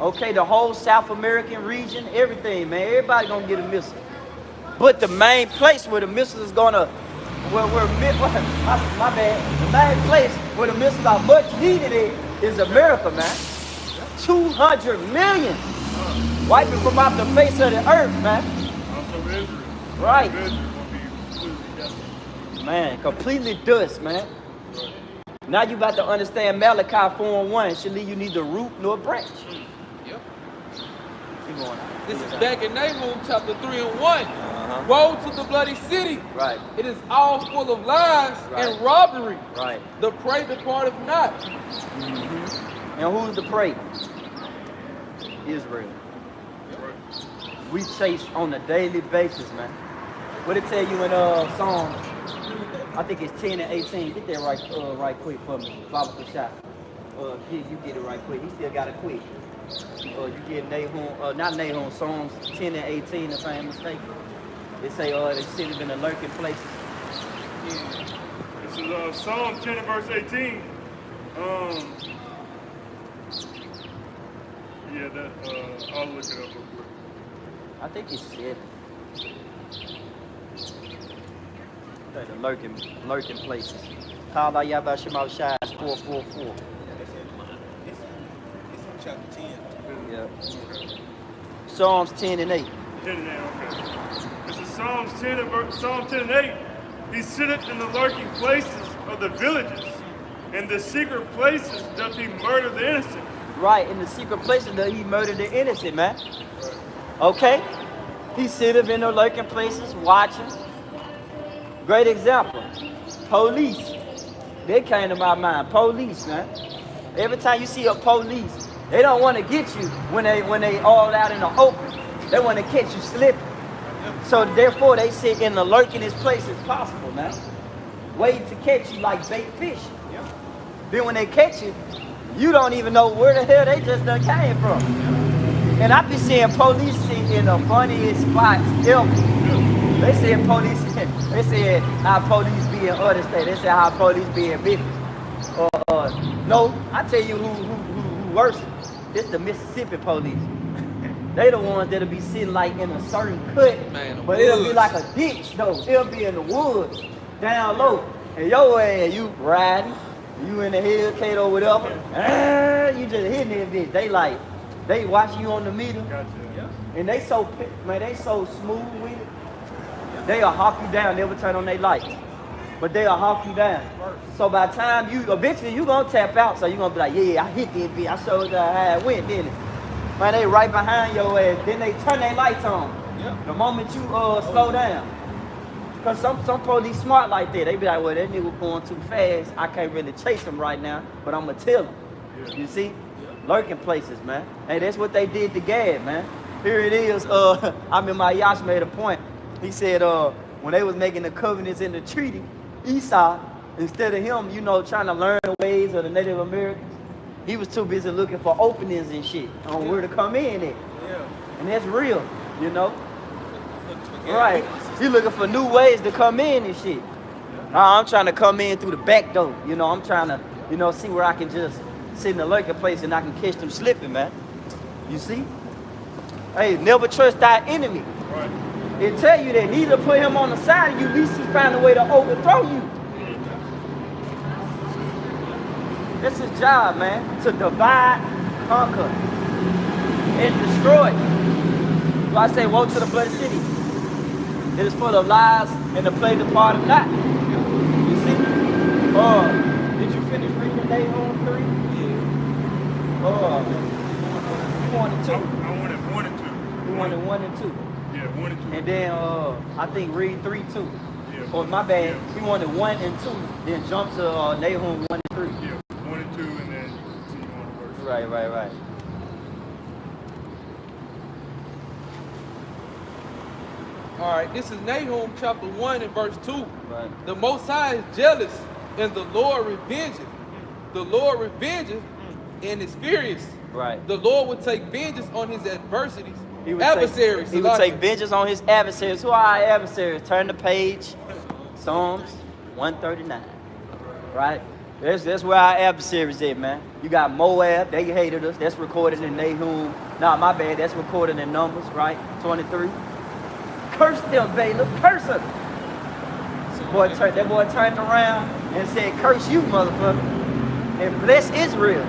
Okay, the whole South American region, everything, man, everybody gonna get a missile. But the main place where the missile is gonna, my bad, the main place where the missiles are much needed is America, man. 200 million wiping from off the face of the earth, man. Also Israel. Right. Israel will be completely desolate. Man, completely dust, man. Now you about to understand Malachi 4:1 should leave you neither root nor branch. Yep. Keep going. This is back in Nahum chapter 3 and 1. Uh-huh. Woe to the bloody city. Right. It is all full of lies Right. and robbery. Right. The prey departeth not. And who's the prey? Israel. We chase on a daily basis, man. What it tell you in Psalms? I think it's 10 and 18. Get that right quick for me. Baba Shot. You get it right quick. He still got it quick. You get Nahum, not Nahum, Psalms 10 and 18, if I ain't mistaken. They say the city's been in lurking places. This is Psalm 10 and verse 18. Yeah, that I'll look it up real quick. I think it's 7. The lurking places. Called by Yahweh Shema Shai 444. It's on chapter 10. Yeah. Psalms 10 and 8. 10 and 8, okay. This is Psalm 10 and 8. He sitteth in the lurking places of the villages, and the secret places doth he murder the innocent. Right, in the secret places that he murdered the innocent, man. Okay? He sitteth in the lurking places, watching. Great example. Police. They came to my mind. Police, man. Every time you see a police, they don't want to get you when they all out in the open. They want to catch you slipping. So therefore, they sit in the lurkingest place as possible, man. Waiting to catch you like bait fish. Then when they catch you, you don't even know where the hell they just done came from. And I be seeing police sit in the funniest spots ever. They said police. They said how police be in other states. They said how police be in Memphis. No, I tell you who worse. It's the Mississippi police. They the ones that'll be sitting like in a certain cut, Man, but it'll be like a ditch though. It'll be in the woods, down low, and your ass, you riding, you in the hellcat or whatever. You just hitting that bitch. They watch you on the meter, Gotcha. and they so smooth with it. They'll hawk you down, never turn on their lights, but they'll hawk you down. So by the time eventually you gonna tap out, so you gonna be like, yeah, I hit that bitch. I showed you how it went, didn't it? Man, they right behind your ass. Then they turn their lights on. The moment you slow down. Because some police smart like that. They be like, well, that nigga going too fast. I can't really chase him right now, but I'm going to tell him. You see? Lurking places, man. Hey, that's what they did to Gad, man. Here it is. My Yash made a point. He said when they was making the covenants in the treaty, Esau, instead of him, trying to learn the ways of the Native Americans, he was too busy looking for openings and shit on where to come in at. And that's real, Right. He looking for new ways to come in and shit. I'm trying to come in through the back door. I'm trying to, see where I can just sit in the lurking place and I can catch them slipping, man. You see? Hey, never trust thy enemy. Right. It tell you that neither put him on the side of you, at least he find a way to overthrow you. That's his job, man, to divide, conquer, and destroy. So I say, woe to the bloody city. It is full of lies, and the play departed not. You see? Did you finish reading Nahum 3? Yeah. You wanted 2? I wanted 1 and 2. You wanted 1 and 2. Yeah, 1 and 2. And then I think read 3 too. Yeah. Or my bad, he wanted 1 and 2, then jump to Nahum 1 and 3. Yeah, 1 and 2, and then continue on the verse. Right. All right, this is Nahum chapter 1 and verse 2. Right. The Most High is jealous, and the Lord revengeth. The Lord revengeth and is furious. Right. The Lord will take vengeance on his adversities. He would take vengeance on his adversaries. Who are our adversaries? Turn the page. Psalms 139. Right? That's where our adversaries at, man. You got Moab, they hated us. That's recorded in Nahum. Nah, my bad. That's recorded in Numbers, right? 23. Curse them, Balaam. Curse them. That boy turned around and said, curse you, motherfucker. And bless Israel.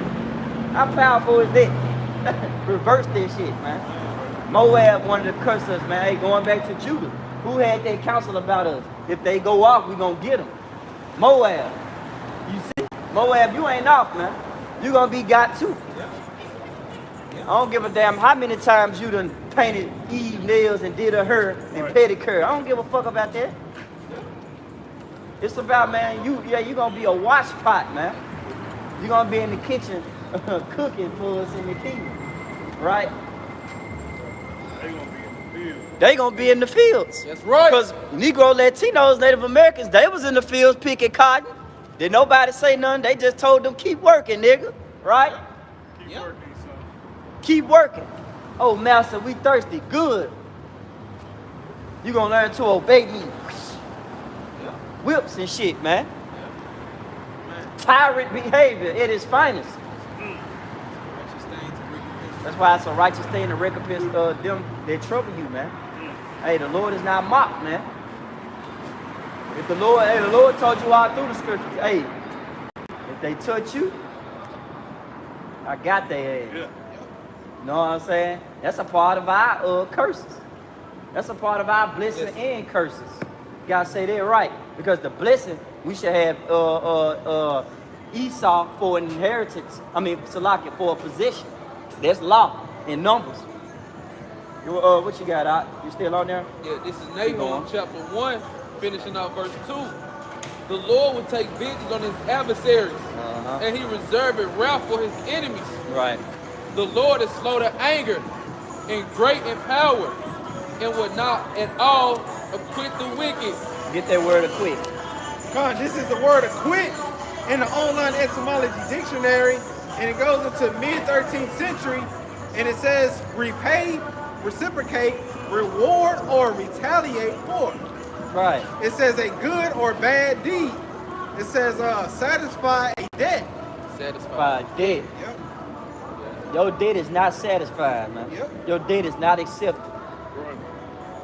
How powerful is that? Reverse this shit, man. Moab wanted to curse us, man. Hey, going back to Judah. Who had that counsel about us? If they go off, we gonna get them. Moab. You see? Moab, you ain't off, man. You gonna be got too. don't give a damn how many times you done painted Eve nails and did her hair and pedicure. I don't give a fuck about that. It's about, man, you gonna be a wash pot, man. You gonna be in the kitchen cooking for us in the kingdom, right? They gonna be in the fields. That's right. Because Negro, Latinos, Native Americans, they was in the fields picking cotton. Did nobody say nothing? They just told them keep working, nigga, right? Keep working, son. Keep working. Oh, master, we thirsty. Good. You gonna learn to obey me. Whips and shit, man. Tyrant behavior at its finest. That's why it's a righteous thing to recompense them that trouble you, man. Hey, the Lord is not mocked, man. If the Lord told you all through the scriptures, hey, if they touch you, I got their ass. Yeah. You know what I'm saying? That's a part of our curses. That's a part of our blessing and curses. You gotta say that right. Because the blessing, we should have Esau for an inheritance. I mean, Salakia for a possession. That's law in Numbers. What you got, Out? You still on there? Yeah, this is Nahum chapter 1, finishing out verse 2. The Lord will take vengeance on his adversaries, and he reserved wrath for his enemies. Right. The Lord is slow to anger and great in power, and will not at all acquit the wicked. Get that word acquit. Con, this is the word acquit in the online etymology dictionary, and it goes into mid-13th century, and it says repay, reciprocate, reward, or retaliate for. Right. It says a good or bad deed. It says satisfy a debt. Satisfied. Debt. Yep. Your debt is not satisfied, man. Yep. Your debt is not accepted.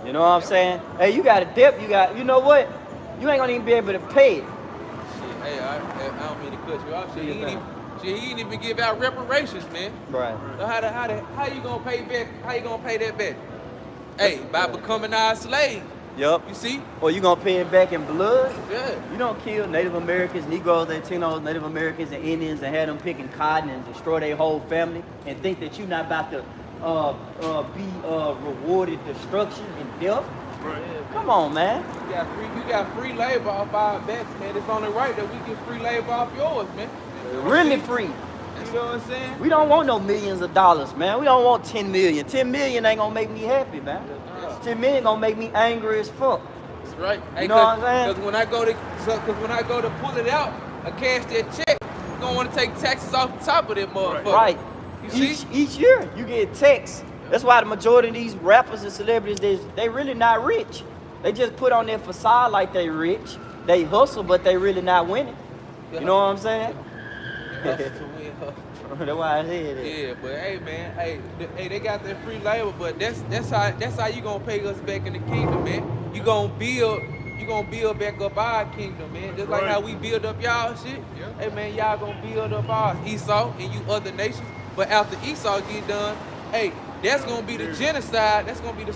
You know what I'm saying? Hey, you got a debt, you know what? You ain't gonna even be able to pay it. Shit, hey, I don't mean to cut you off. Shit, he didn't even give out reparations, man. Right. So how you gonna pay back? How you gonna pay that back? Hey, by becoming our slave. Yup. You see? Or you gonna pay it back in blood? Yeah. You don't kill Native Americans, Negroes, Latinos, Native Americans, and Indians and have them picking cotton and destroy their whole family and think that you're not about to be rewarded destruction and death? Right. Come on, man. You got free labor off our backs, man. It's only right that we get free labor off yours, man. Really free. You know what I'm saying? We don't want no millions of dollars, man. We don't want 10 million. 10 million ain't gonna make me happy, man. 10 million gonna make me angry as fuck. That's right. Hey, You know what I'm saying? Because when I go to pull it out, I cash that check. I'm gonna want to take taxes off the top of that motherfucker. Right. You see? Each year you get texts. That's why the majority of these rappers and celebrities, they really not rich. They just put on their facade like they rich. They hustle, but they really not winning. You know what I'm saying? Hustle to win, hustle. That's why I said it. Yeah, but hey, man, hey, they got their free labor, but that's how you gonna pay us back in the kingdom, man. You gonna build back up our kingdom, man. Just like how we build up y'all shit. Yeah. Hey, man, y'all gonna build up ours, Esau and you other nations. But after Esau get done, hey, that's gonna be the genocide. That's gonna be the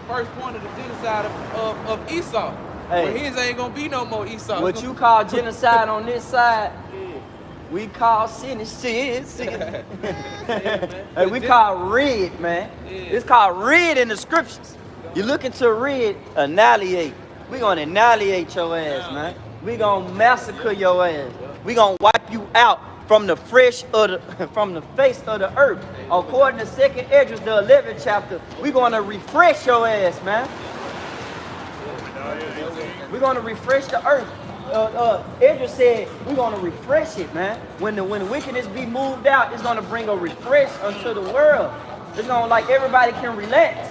first point of the genocide of Esau. Hey. But his ain't gonna be no more Esau. What you call genocide on this side, we call sin. Hey, we call red, man. Yeah. It's called red in the scriptures. You looking to red, annihilate. We gonna annihilate your ass, man. We gonna massacre your ass. We gonna wipe you out from the face of the earth. According to 2nd Esdras, the 11th chapter, we gonna refresh your ass, man. We're gonna refresh the earth. Esdras said we're gonna refresh it, man. When the wickedness be moved out, it's gonna bring a refresh unto the world. It's gonna like everybody can relax.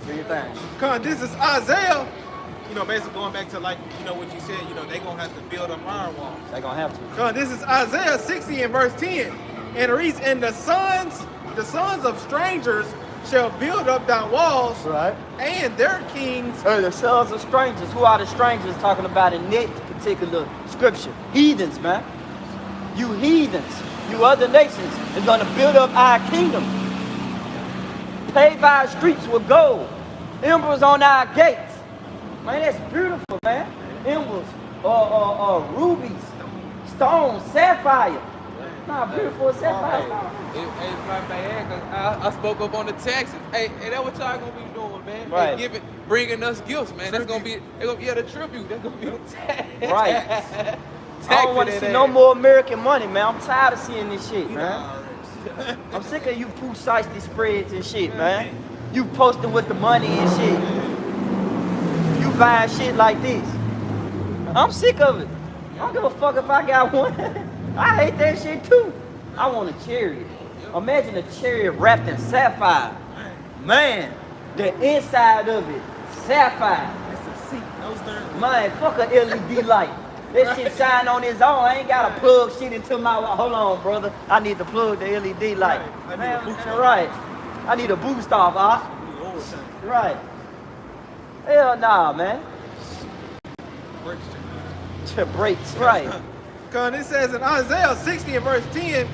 Do your thing. Con, this is Isaiah. You know, basically going back to like, you know, what you said, you know, they gonna have to build up iron walls. They gonna have to. Con, this is Isaiah 60 and verse 10. And it reads, and the sons of strangers shall build up thy walls, Right. and their kings. The sons of strangers. Who are the strangers talking about in that particular scripture? Heathens, man. You heathens, you other nations, is gonna build up our kingdom. Pave our streets with gold. Embers on our gates. Man, that's beautiful, man. Embers, rubies, stone, sapphire. Nah, beautiful sapphire stone. It's my bad, cause I spoke up on the taxes. Hey, that's what y'all gonna be doing, man. Right. Hey, bringing us gifts, man. That's gonna be, the tribute. That's gonna be the tax. Right. I don't want to see no more American money, man. I'm tired of seeing this shit, man. I'm sick of you poo shiesty spreads and shit, man. You posting with the money and shit. You buying shit like this. I'm sick of it. I don't give a fuck if I got one. I hate that shit too. I want a chariot. Imagine a chariot wrapped in sapphire. Man, the inside of it, sapphire. Man, fuck a LED light. That shit shine on its own. I ain't gotta plug shit into my, hold on, brother. I need to plug the LED light. Man, right. I need a boost off, Right. Hell nah, man. Brakes, right. Because it says in Isaiah 60 and verse 10,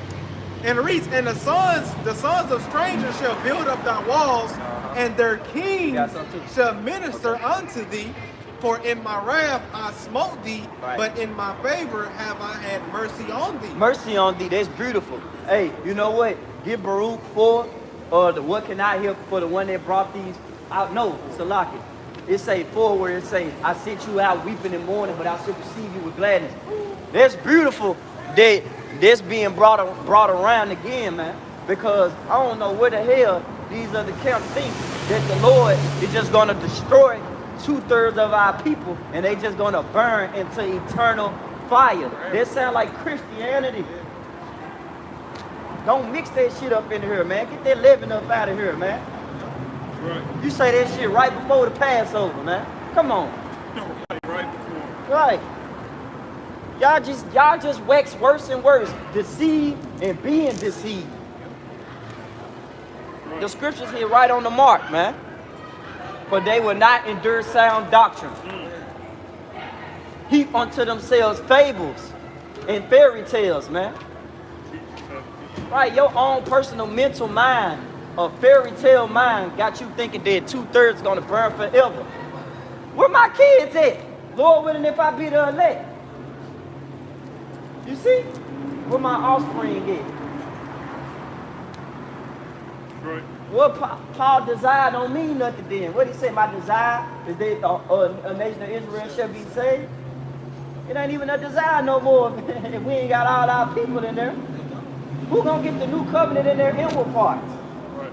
and it reads, and the sons of strangers shall build up thy walls, and their kings shall minister unto thee. For in my wrath I smote thee, but in my favor have I had mercy on thee. Mercy on thee, that's beautiful. Hey, you know what? Give Baruch for, or the what can I hear for the one that brought these out? No, Salaki. It say forward, it say, I sent you out weeping and mourning, but I shall receive you with gladness. That's beautiful that that's being brought around again, man. Because I don't know where the hell these other camps think that the Lord is just going to destroy 2/3 of our people and they just going to burn into eternal fire. That sound like Christianity. Don't mix that shit up in here, man. Get that leaven up out of here, man. Right. You say that shit right before the Passover, man. Come on. Right before. Right. Y'all just wax worse and worse. Deceived and being deceived. Right. The scriptures here right on the mark, man. For they will not endure sound doctrine. Heap unto themselves fables and fairy tales, man. Right, your own personal mental mind, a fairy tale mind, got you thinking that 2/3 is gonna burn forever. Where my kids at? Lord willing, if I be the elect. You see? Where my offspring at? Right. What Paul desire don't mean nothing then. What he say? My desire is that a nation of Israel shall be saved. It ain't even a desire no more. If we ain't got all our people in there. Who gonna get the new covenant in their inward parts? Right.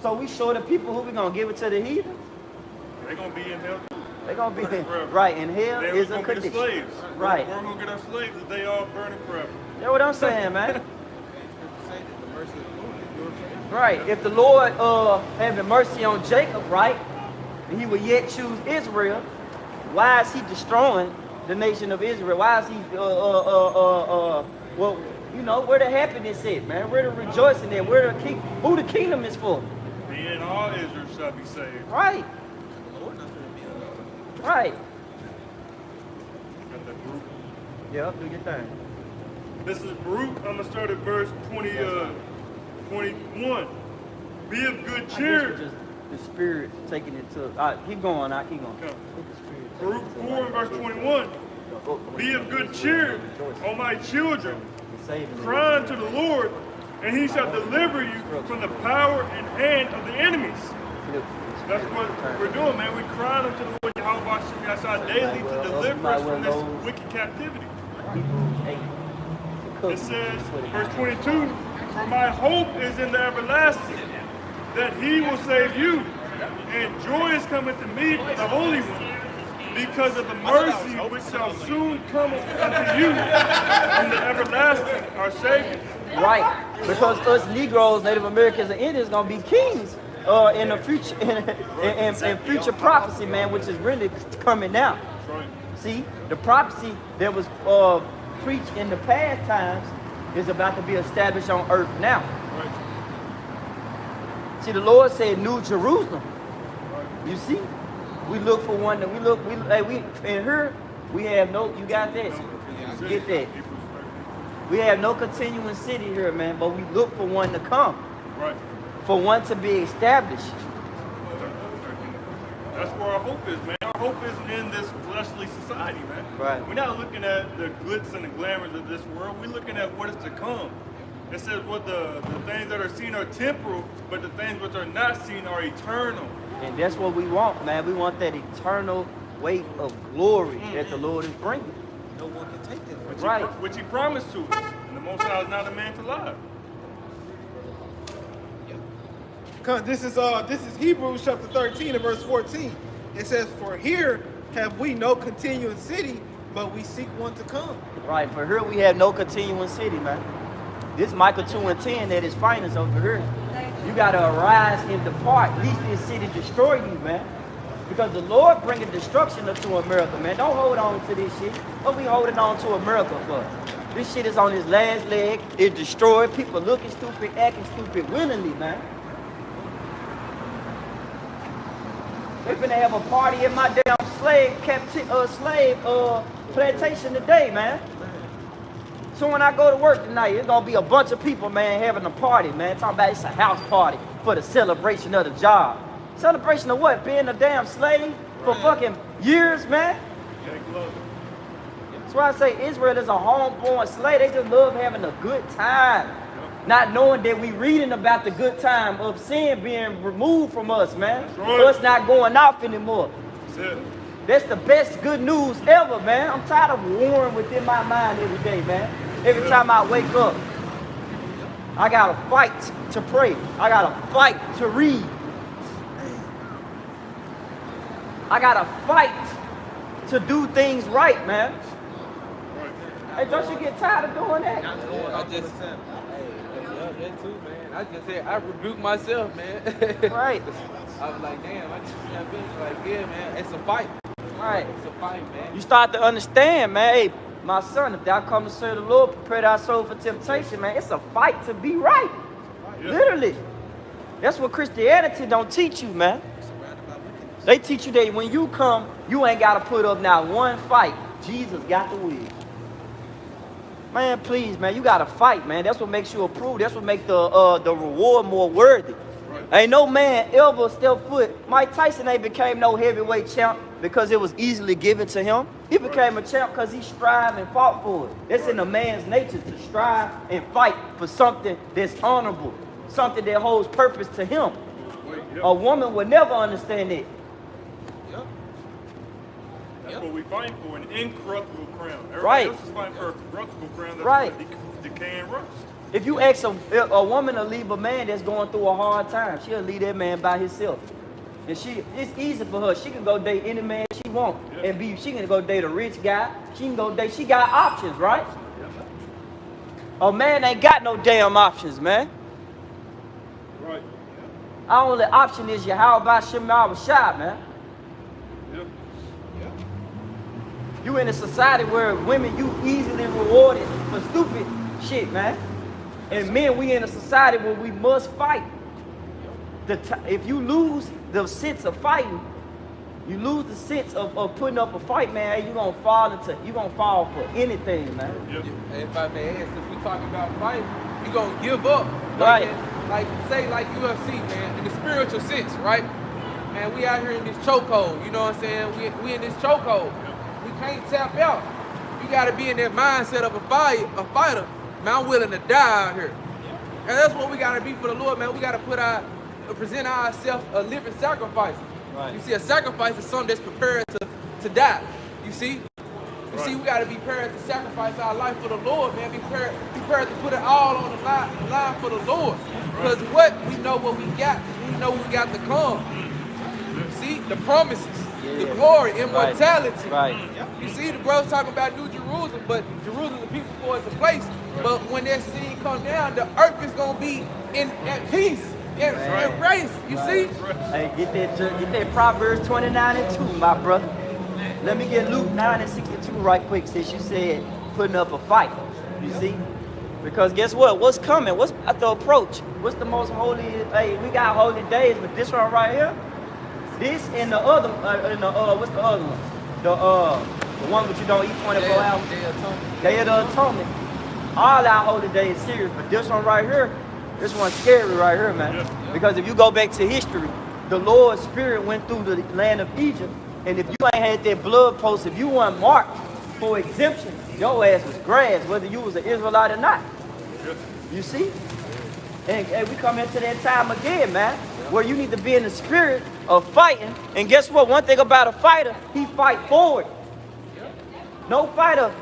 So we show the people who we gonna give it to the heathens? They're gonna be in hell too. They gonna be Forever. right, and hell They is a gonna be the condition. slaves. Right. We're gonna get our slaves if they all burning forever. That's what I'm saying, man. Right. If the Lord having mercy on Jacob, right, and he would yet choose Israel, why is he destroying the nation of Israel? Why is he well, you know, where the happiness at, man? Where the rejoicing at? Where the king? Who the kingdom is for? Me and all Israel shall be saved. Right. Right. Got that group. Yeah, do your thing. This is Baruch. I'm gonna start at verse 21. Be of good I guess cheer. it's just the spirit taking it to. Keep going. Keep going. Come. Baruch 4 and verse 21. Be of good cheer, O my children, cry unto the Lord, and he shall deliver you from the power and hand of the enemies. That's what we're doing, man. We're crying unto the Lord Yahweh Shem daily to deliver us from this wicked captivity. It says, verse 22, for my hope is in the everlasting, that he will save you, and joy is coming to me, the Holy One, because of the mercy which shall soon come unto you from the everlasting, our Savior. Right, because us Negroes, Native Americans, and Indians gonna be kings in the future, in future prophecy, man, which is really coming now. Right. See, the prophecy that was preached in the past times is about to be established on earth now. Right. See, the Lord said, New Jerusalem. You see, we look for one that we in here. We have no. You got that? Get that. We have no continuing city here, man. But we look for one to come. Right. For one to be established. That's where our hope is, man. Our hope isn't in this fleshly society, man. Right. We're not looking at the glitz and the glamours of this world. We're looking at what is to come. It says what the things that are seen are temporal, but the things which are not seen are eternal. And that's what we want, man. We want that eternal weight of glory that the Lord is bringing. No one can take that from you. Right. Which he promised to us. And the Most High is not a man to lie. This is Hebrews chapter 13 and verse 14. It says, "For here have we no continuing city, but we seek one to come." Right, for here we have no continuing city, man. This Micah 2 and 10 at its finest over here. You got to arise and depart, lest this city destroy you, man. Because the Lord bringing destruction unto America, man. Don't hold on to this shit. What we holding on to America for? This shit is on its last leg. It's destroyed. People looking stupid, acting stupid willingly, man. They finna have a party at my damn slave plantation today, man. So when I go to work tonight, it's gonna be a bunch of people, man, having a party, man. Talking about it's a house party for the celebration of the job. Celebration of what? Being a damn slave for fucking years, man? That's why I say Israel is a homeborn slave. They just love having a good time. Not knowing that we reading about the good time of sin being removed from us, man. Right. Us not going off anymore. That's it. That's the best good news ever, man. I'm tired of warring within my mind every day, man. Every time I wake up, I gotta fight to pray. I gotta fight to read. I gotta fight to do things right, man. Hey, don't you get tired of doing that? That too, man. I just said, I rebuke myself, man. Right. I was like, damn, I just got business. Like, yeah, man, it's a fight. Right. It's a fight, man. You start to understand, man. Hey, my son, if thou come to serve the Lord, prepare thy soul for temptation, man. It's a fight to be right. Yeah. Literally. That's what Christianity don't teach you, man. They teach you that when you come, you ain't got to put up now one fight. Jesus got the win. Man, please, man, you got to fight, man. That's what makes you approved. That's what makes the reward more worthy. Right. Ain't no man ever stepped foot. Mike Tyson ain't became no heavyweight champ because it was easily given to him. He became a champ because he strived and fought for it. That's in a man's nature, to strive and fight for something that's honorable, something that holds purpose to him. A woman would never understand it. That's what we fight for, an incorruptible crown. Everybody Right. else is fighting for a corruptible crown that's Right. decaying rust. If you ask a woman to leave a man that's going through a hard time, she'll leave that man by himself. And it's easy for her. She can go date any man she wants. Yeah. And she can go date a rich guy. She can go date, she got options, right? A man ain't got no damn options, man. Right. Our only option is how about Shemar Rashad, man. Yep. You in a society where women, you easily rewarded for stupid shit, man. And men, we in a society where we must fight. If you lose the sense of fighting, you lose the sense of putting up a fight, man, you're gonna fall for anything, man. Yep. And if I may ask, if we talking about fighting, you gonna give up. Right. Like say like UFC, man, in the spiritual sense, right? Man, we out here in this chokehold, you know what I'm saying? We in this chokehold. We can't tap out. You gotta be in that mindset of a fighter. Man, I'm willing to die out here. And that's what we gotta be for the Lord, man. We gotta present ourselves a living sacrifice. Right. You see, a sacrifice is something that's prepared to die. You see? You see, we gotta be prepared to sacrifice our life for the Lord, man. Be prepared to put it all on the line for the Lord. Because what we know we got we got to come. See, the promises, the glory, immortality. Right. You see, the bro's talking about New Jerusalem, but Jerusalem, the people for is a place. But when that scene come down, the earth is gonna be at peace, in grace. You see? Hey, get that Proverbs 29 and 2, my brother. Let me get Luke 9 and 62 right quick, since you said putting up a fight. You see? Because guess what? What's coming? What's at the approach? What's the most holy? Hey, we got holy days, but this one right here, this and the other, what's the other one? The one that you don't eat 24 hours. Day of the Atonement. All our holy days serious, but this one right here, this one's scary right here, man. Because if you go back to history, the Lord's Spirit went through the land of Egypt And if you ain't had that blood post, if you weren't marked for exemption, your ass was grass, whether you was an Israelite or not. You see? And we come into that time again, man, where you need to be in the spirit of fighting. And guess what? One thing about a fighter, he fight forward. No fighter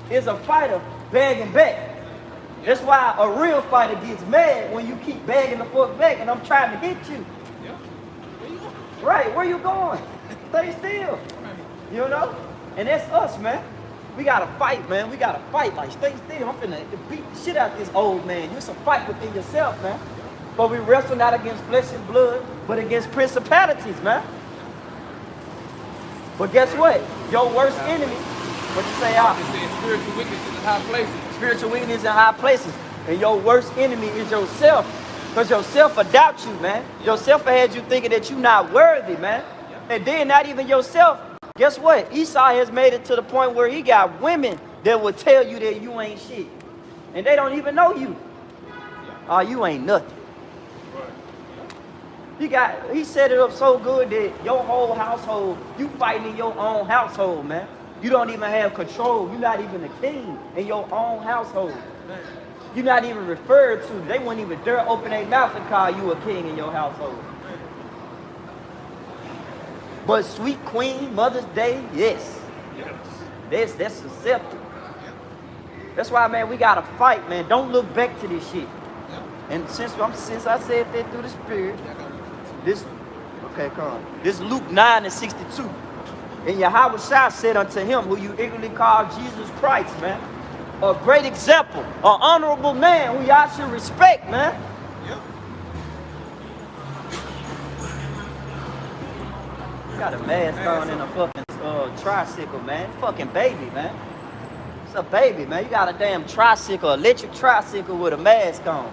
is a fighter bagging back. That's why a real fighter gets mad when you keep bagging the fuck back and I'm trying to hit you. Right, where you going? Stay still. You know? And that's us, man. We gotta fight, man. We gotta fight. Like, stay still. I'm finna beat the shit out of this old man. It's a fight within yourself, man. But we wrestle not against flesh and blood, but against principalities, man. But guess what? Your worst enemy, what you say, Al? Spiritual wickedness in high places. Spiritual wickedness in high places. And your worst enemy is yourself. Because yourself will doubt you, man. Yourself will have you thinking that you're not worthy, man. And then not even yourself. Guess what? Esau has made it to the point where he got women that will tell you that you ain't shit. And they don't even know you. Oh, you ain't nothing. He set it up so good that your whole household, you fighting in your own household, man. You don't even have control. You're not even a king in your own household. You're not even referred to. They wouldn't even dare open their mouth and call you a king in your household. But sweet queen, Mother's Day, yes. That's accepted. That's why, man, we gotta fight, man. Don't look back to this shit. And since I said that through the spirit, this Luke 9:62. And Yahweh Shai said unto him, who you ignorantly call Jesus Christ, man. A great example, an honorable man who y'all should respect, man. Got a mask on in a fucking tricycle, man. Fucking baby, man. It's a baby, man. You got a damn tricycle, electric tricycle with a mask on.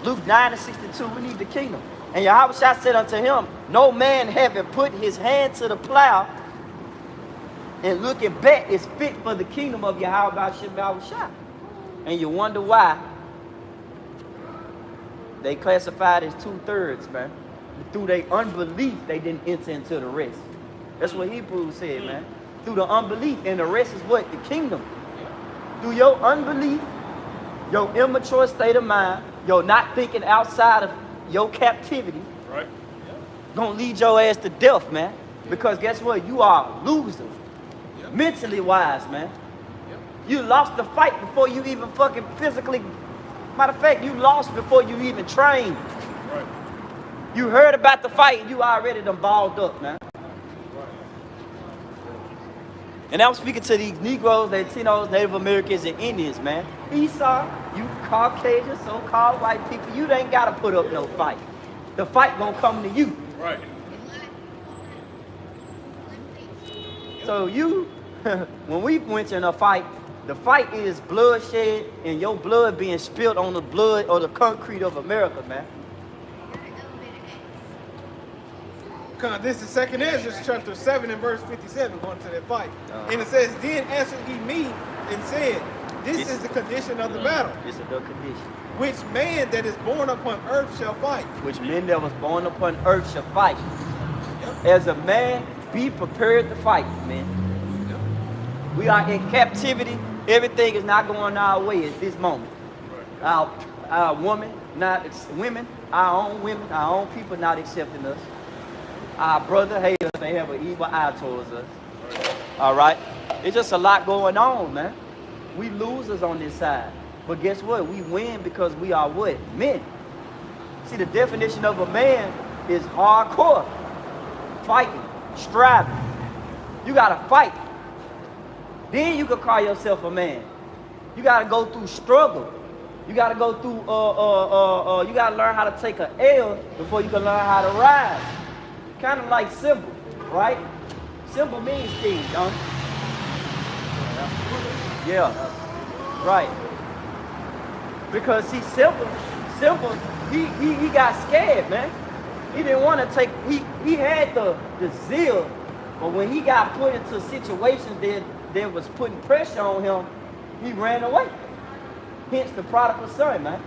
Luke 9:62, we need the kingdom. And Yahweh Shai said unto him, no man having put his hand to the plow and looking back is fit for the kingdom of Yahweh Shai. And you wonder why they classified as 2/3, man. Through their unbelief, they didn't enter into the rest. That's what Hebrews said, man. Through the unbelief, and the rest is what? The kingdom. Through your unbelief, your immature state of mind, your not thinking outside of your captivity, Right. gonna lead your ass to death, man. Because guess what? You are a loser. Mentally wise, man. You lost the fight before you even fucking physically. Matter of fact, you lost before you even trained. Right. You heard about the fight and you already done balled up, man. And I'm speaking to these Negroes, Latinos, Native Americans, and Indians, man. Esau, you Caucasian, so-called white people, you ain't got to put up no fight. The fight gonna come to you. Right. So you, when we went in a fight, the fight is bloodshed and your blood being spilled on the blood or the concrete of America, man. This is 2nd Ezra chapter 7 and verse 57, going to that fight. And it says, then answered he me and said, this is the condition of the battle. This is the condition. Which man that is born upon earth shall fight. Which man that was born upon earth shall fight. As a man, be prepared to fight, man. We are in captivity. Everything is not going our way at this moment. Our women, our own people not accepting us. Our brother haters, they have an evil eye towards us. All right? It's just a lot going on, man. We losers on this side. But guess what? We win because we are what? Men. See, the definition of a man is hardcore. Fighting, striving. You got to fight. Then you can call yourself a man. You got to go through struggle. You got to go through, you got to learn how to take an L before you can learn how to rise. Kind of like symbol, right? Symbol means things, don't it? Yeah, right. Because see, simple, he got scared, man. He didn't want to take, he had the zeal, but when he got put into situations that was putting pressure on him, he ran away. Hence the prodigal son, man.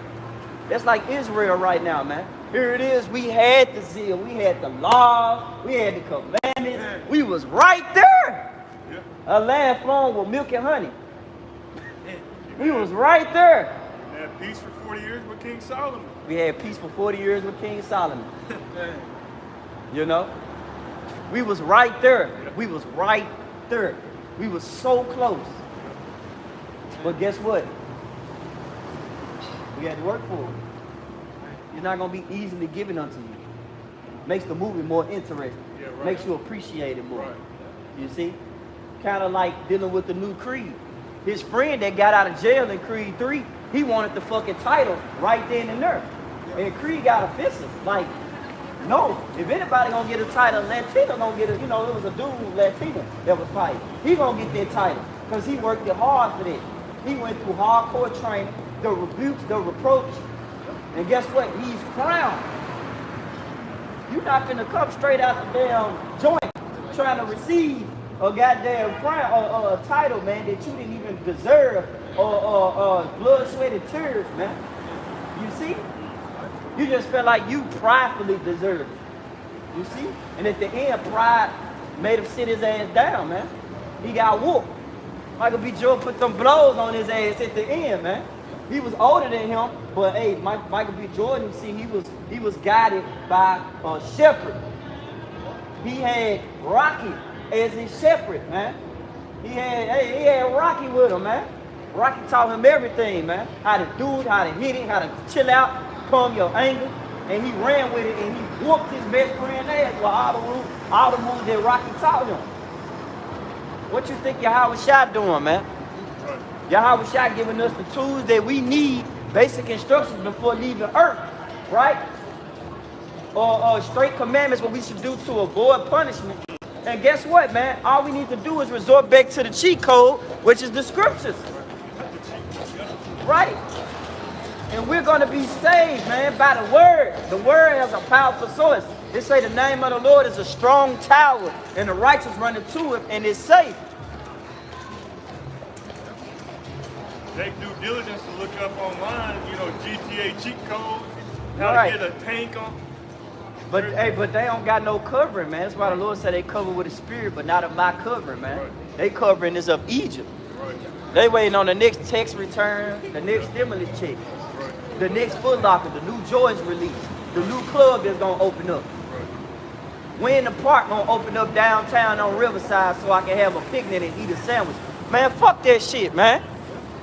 That's like Israel right now, man. Here it is. We had the zeal. We had the law. We had the commandments. We was right there. Yeah. A land flowing with milk and honey. We was right there. We had peace for 40 years with King Solomon. We had peace for 40 years with King Solomon. You know? We was right there. We was right there. We was so close. But guess what? We had to work for it. It's not going to be easily given unto you. Makes the movie more interesting. Yeah, right. Makes you appreciate it more. Right. You see? Kind of like dealing with the new Creed. His friend that got out of jail in Creed 3, he wanted the fucking title right then and there. And Creed got offensive. Like, no, if anybody gonna get a title, Latino gonna get it. You know, there was a dude, Latino, that was fighting. He gonna get that title because he worked it hard for that. He went through hardcore training, the rebukes, the reproach, and guess what? He's crowned. You're not finna come straight out the damn joint trying to receive a goddamn crown or a title, man, that you didn't even deserve, or blood, sweat, and tears, man. You see? You just felt like you pridefully deserved it. You see? And at the end, pride made him sit his ass down, man. He got whooped. Michael B. Jordan put them blows on his ass at the end, man. He was older than him, but hey, Michael B. Jordan, see, he was guided by a shepherd. He had Rocky as his shepherd, man. He had Rocky with him, man. Rocky taught him everything, man. How to do it, how to hit it, how to chill out, calm your anger, and he ran with it, and he whooped his best friend's ass with all the moves that Rocky taught him. What you think Yahweh Shai doing, man? Yahweh Shai giving us the tools that we need, basic instructions before leaving earth, right? Or straight commandments, what we should do to avoid punishment. And guess what, man? All we need to do is resort back to the cheat code, which is the scriptures. Right? And we're going to be saved, man, by the word. The word has a powerful source. They say the name of the Lord is a strong tower, and the righteous run into it, and it's safe. Take due diligence to look up online, you know, GTA cheat codes, how Right. to get a tank on. But hey, but they don't got no covering, man. That's why the Lord said they cover with a spirit, but not of my covering, man. Right. They covering is of Egypt. Right. They waiting on the next tax return, the next stimulus check, Right. the next Foot Locker, the new Joy's release, the new club that's gonna open up. Right. When the park gonna open up downtown on Riverside so I can have a picnic and eat a sandwich. Man, fuck that shit, man.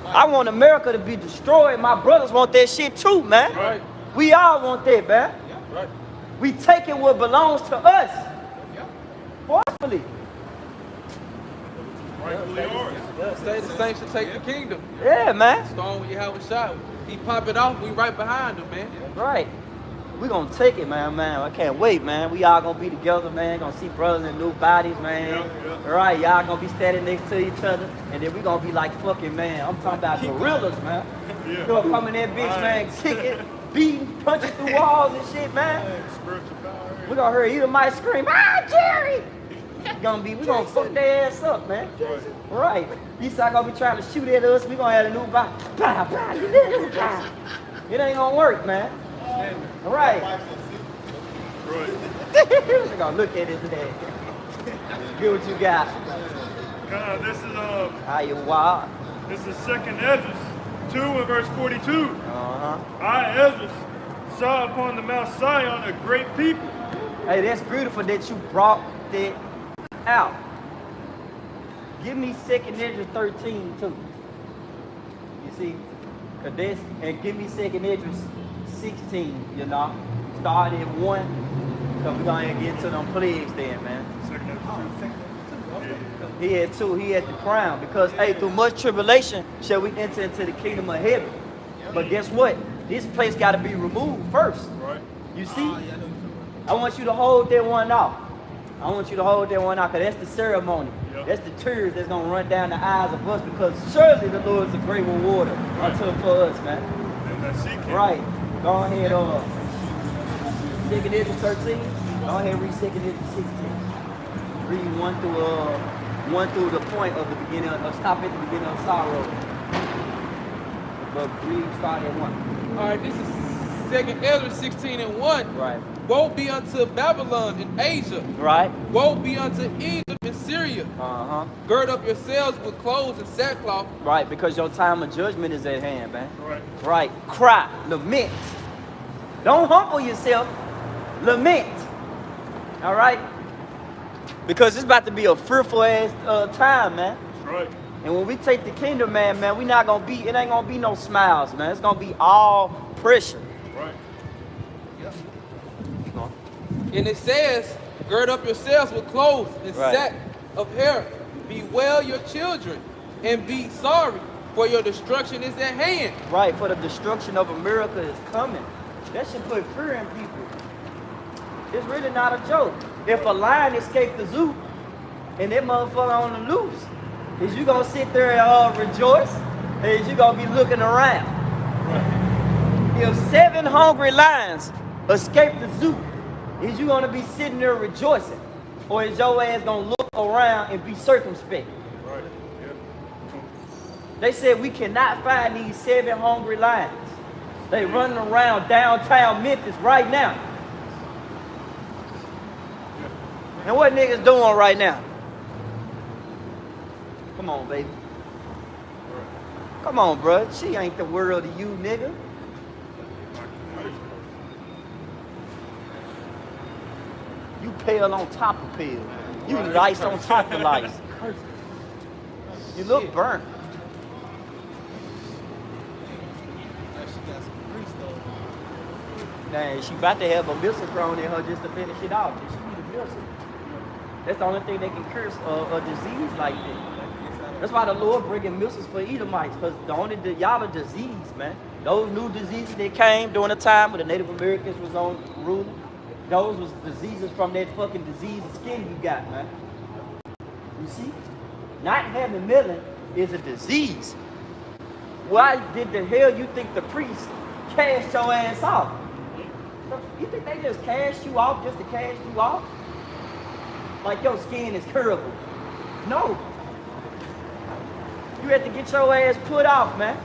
I want America to be destroyed. My brothers want that shit too, man. Right. We all want that, man. Right. We taking what belongs to us. Forcefully. Rightfully ours. Say the saints should take the kingdom. Yeah, man. Stone with Yahweh Shai. He pop it off, we right behind him, man. Right. We gonna take it, man. I can't wait, man. We all gonna be together, man. Gonna see brothers in new bodies, man. Yeah. Right, y'all gonna be standing next to each other, and then we gonna be like fucking, man. I'm talking about gorillas, man. Yeah. You gonna come in that bitch, man, kicking, beating, punching through walls and shit, man. Spiritual power. We gonna hear either might scream, "Ah, Jerry!" We gonna fuck their ass up, man. Right. These guys gonna be trying to shoot at us. We gonna have a new body. Bah, bah, you little bah. It ain't gonna work, man. Right. Right. They gonna look at his head. Get what you got. God, this is How you wild? this is Second Ezra 2 and verse 42. Uh-huh. I, Ezra, saw upon the Mount Zion a great people. Hey, that's beautiful that you brought that out. Give me 2nd Ezra 13 too. You see? And give me 2nd Ezra 16, you know. Start at 1. So we're gonna get to them plagues then, man. Second Ezra 2. He had 2, he had the crown. Because hey, through much tribulation shall we enter into the kingdom of heaven. But guess what? This place gotta be removed first. Right. You see? I want you to hold that one off. I want you to hold that one out, because that's the ceremony. Yep. That's the tears that's going to run down the eyes of us, because surely the Lord is a great rewarder for us, man. And that seeking. Right. Go ahead, 2nd Ezra 13. Go ahead and read 2nd Ezra 16. Read 1 through the point of the beginning, stop at the beginning of sorrow. But read, start at 1. All right, this is Second Ezra 16:1. Right. Woe be unto Babylon and Asia. Right. Woe be unto Egypt and Syria. Uh-huh. Gird up yourselves with clothes and sackcloth. Right, because your time of judgment is at hand, man. Right. Right. Cry, lament. Don't humble yourself. Lament. All right? Because it's about to be a fearful ass time, man. That's right. And when we take the kingdom, man, we not gonna be, it ain't gonna be no smiles, man. It's gonna be all pressure. Right. And it says, gird up yourselves with clothes and Right. sack of hair. Bewail your children and be sorry, for your destruction is at hand. Right, for the destruction of America is coming. That should put fear in people. It's really not a joke. If a lion escaped the zoo and that motherfucker on the loose, is you gonna sit there and rejoice? Or is you gonna be looking around? If 7 hungry lions escape the zoo, is you gonna be sitting there rejoicing? Or is your ass gonna look around and be circumspect? Right. Yeah. They said we cannot find these 7 hungry lions. They running around downtown Memphis right now. And what niggas doing right now? Come on, baby. Come on, bro. She ain't the world to you, nigga. You pale on top of pale. You lice on top of lice. You look burnt. Dang, she about to have a missile thrown in her just to finish it off. She need a missile. That's the only thing that can curse a disease like that. That's why the Lord bringing missiles for Edomites, because y'all are disease, man. Those new diseases that came during the time when the Native Americans was on ruling, those was diseases from that fucking disease of skin you got, man. You see? Not having melon is a disease. Why did the hell you think the priest cast your ass off? You think they just cast you off just to cast you off? Like your skin is curable. No. You have to get your ass put off, man.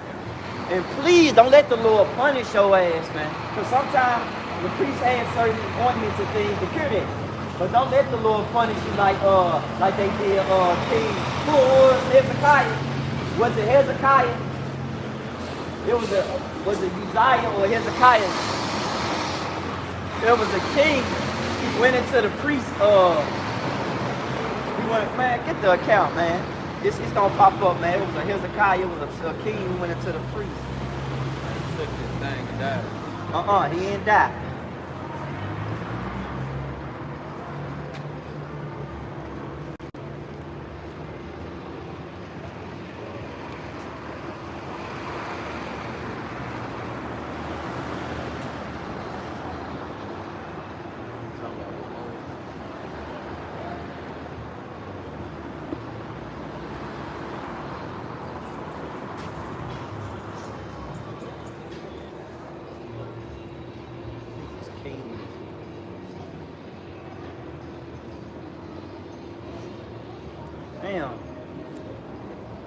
And please don't let the Lord punish your ass, man. Because sometimes the priest had certain ointments and things to cure that. But don't let the Lord punish you like they did King, who was Hezekiah? Was it Hezekiah? Was it Uzziah or Hezekiah? There was a king. He went into the priest. Man, get the account, man. It's gonna pop up, man. It was a Hezekiah. It was a king who went into the priest. He took this thing and died. He ain't died. Damn.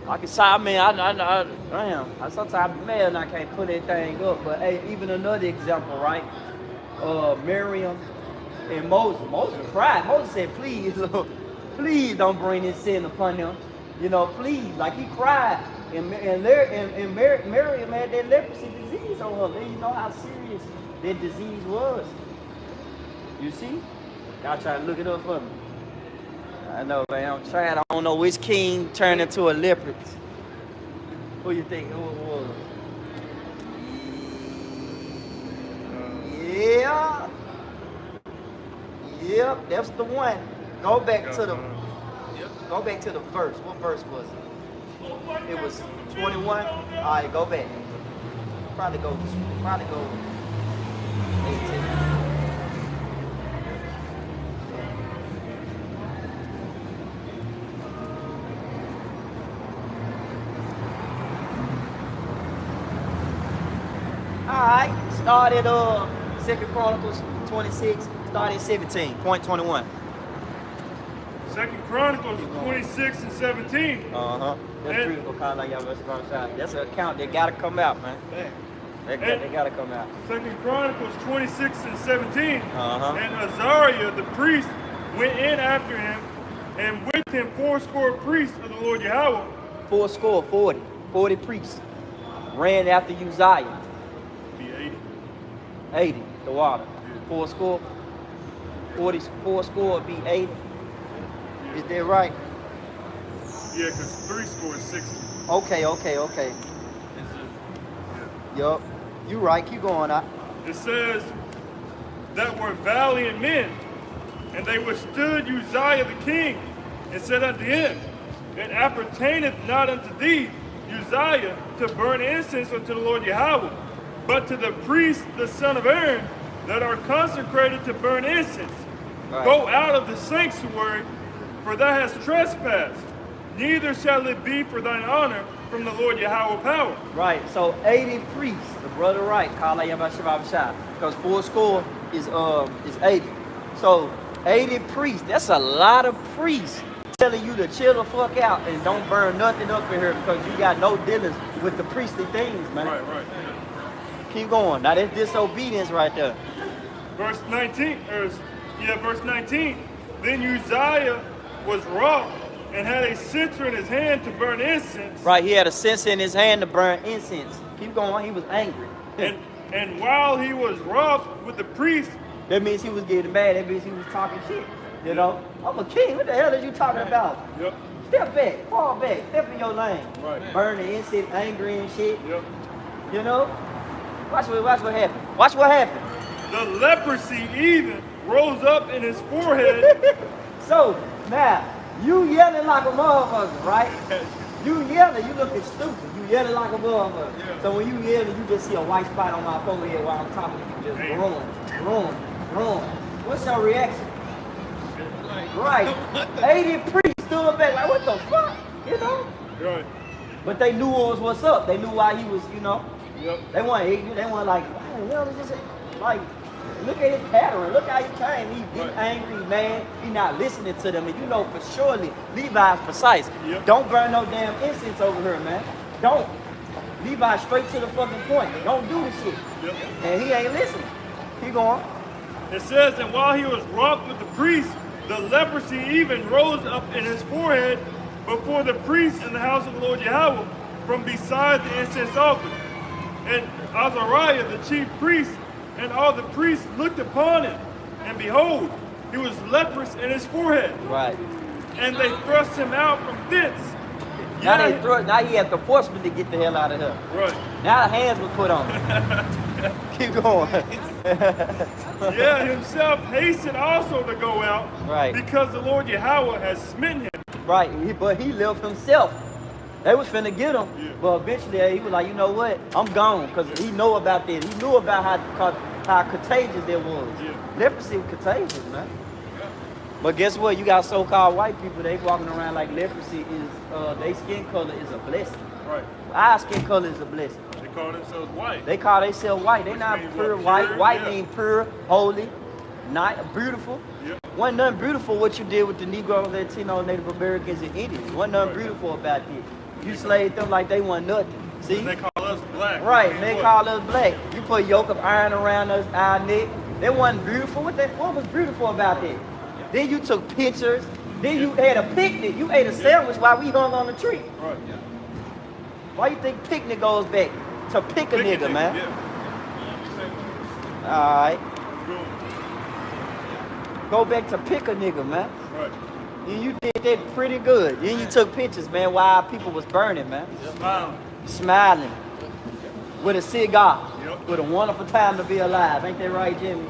Like I said, I mean, I sometimes be mad and I can't put anything up. But hey, even another example, right? Miriam and Moses. Moses cried. Moses said, please, Lord, please don't bring this sin upon him. You know, please. Like he cried. And Miriam had that leprosy disease on her. Then you know how serious that disease was. You see? Y'all try to look it up for me. I know, man. I'm trying. I don't know which king turned into a leopard. Who you think who it was? Yeah. Yep, that's the one. Go back to the. Go back to the verse. What verse was it? It was 21. All right, go back. Probably go 18. Alright, started 2 Chronicles 26, started 17.21. 2 Chronicles 26 and 17. That's beautiful, kind of like y'all. That's an account that gotta come out, man. They gotta come out. 2 Chronicles 26 and 17. Uh-huh. And Azariah the priest went in after him, and with him 40 priests of the Lord Yahweh. 40 priests ran after Uzziah. Be 80. 80, the water. Yeah. 40 would be 80. Is that right? Yeah, because 60 is 60. Okay. Yup. You right, keep going out. It says that were valiant men, and they withstood Uzziah the king, and said unto him, it appertaineth not unto thee, Uzziah, to burn incense unto the Lord Yahweh, but to the priests, the son of Aaron, that are consecrated to burn incense. Right. Go out of the sanctuary, for thou hast trespassed. Neither shall it be for thine honor from the Lord Yahweh power. Right, so 80 priests, the brother right, because 40 is 80. So 80 priests, that's a lot of priests telling you to chill the fuck out and don't burn nothing up in here because you got no dealings with the priestly things, man. Right. Keep going. Now that's disobedience right there. Verse 19. Then Uzziah was wroth and had a censer in his hand to burn incense. Right, he had a censer in his hand to burn incense. Keep going, he was angry. And while he was wroth with the priest, That means he was getting mad. That means he was talking shit. You know? I'm a king. What the hell are you talking about? Yep. Step back. Fall back. Step in your lane. Right. Burning incense, angry and shit. Yep. You know? Watch what happened. Watch what happened. The leprosy even rose up in his forehead. So, now, you yelling like a motherfucker, right? You yelling, you looking stupid. You yelling like a motherfucker. Yeah. So when you yelling, you just see a white spot on my forehead while I'm talking to you. Just run. What's your reaction? Right. 80 priests stood back like, what the fuck? You know? Right. But they knew what was what's up. They knew why he was, you know. Yep. They weren't ignorant. They weren't like, why the hell is this? Like, look at his pattern. Look how he came. He get angry, man. He not listening to them. And you know for surely Levi's precise. Yep. Don't burn no damn incense over here, man. Don't. Levi straight to the fucking point. Don't do this shit. Yep. And he ain't listening. Keep going. It says, and while he was wroth with the priest, the leprosy even rose up in his forehead before the priests in the house of the Lord Yahweh from beside the incense altar. And Azariah, the chief priest, and all the priests looked upon him, and behold, he was leprous in his forehead. Right. And they thrust him out from thence. Now he had to force me to get the hell out of here. Right. Now the hands were put on him. Keep going. Yeah, himself hastened also to go out. Right. Because the Lord Yahweh has smitten him. Right, but he left himself. They was finna get him, Yeah. but eventually he was like, you know what? I'm gone, because he know about this. He knew about how contagious it was. Yeah. Leprosy was contagious, man. But guess what? You got so-called white people, they walking around like leprosy is, their skin color is a blessing. Right. Our skin color is a blessing. They call themselves white. They call themselves white. They Which not means pure what? white. Pure? White Yeah. mean pure, holy, not beautiful. Yep. Wasn't nothing beautiful what you did with the Negro, Latino, Native Americans, and Indians. Wasn't nothing beautiful about this. You slaved them like they wasn't nothing. See? And they call us black. Right, Which they means call what? us black. You put a yoke of iron around us, our neck. That wasn't beautiful. What was beautiful about that? Then you took pictures. Then you had a picnic. You ate a sandwich while we hung on the tree. Right. Why you think picnic goes back? To pick a Pick nigga, man. Yeah. Alright. Cool. Go back to pick a nigga, man. Right. And you did that pretty good. Then you took pictures, man, while people was burning, man. Smile. Smiling. With a cigar. Yep. With a wonderful time to be alive. Ain't that right, Jimmy?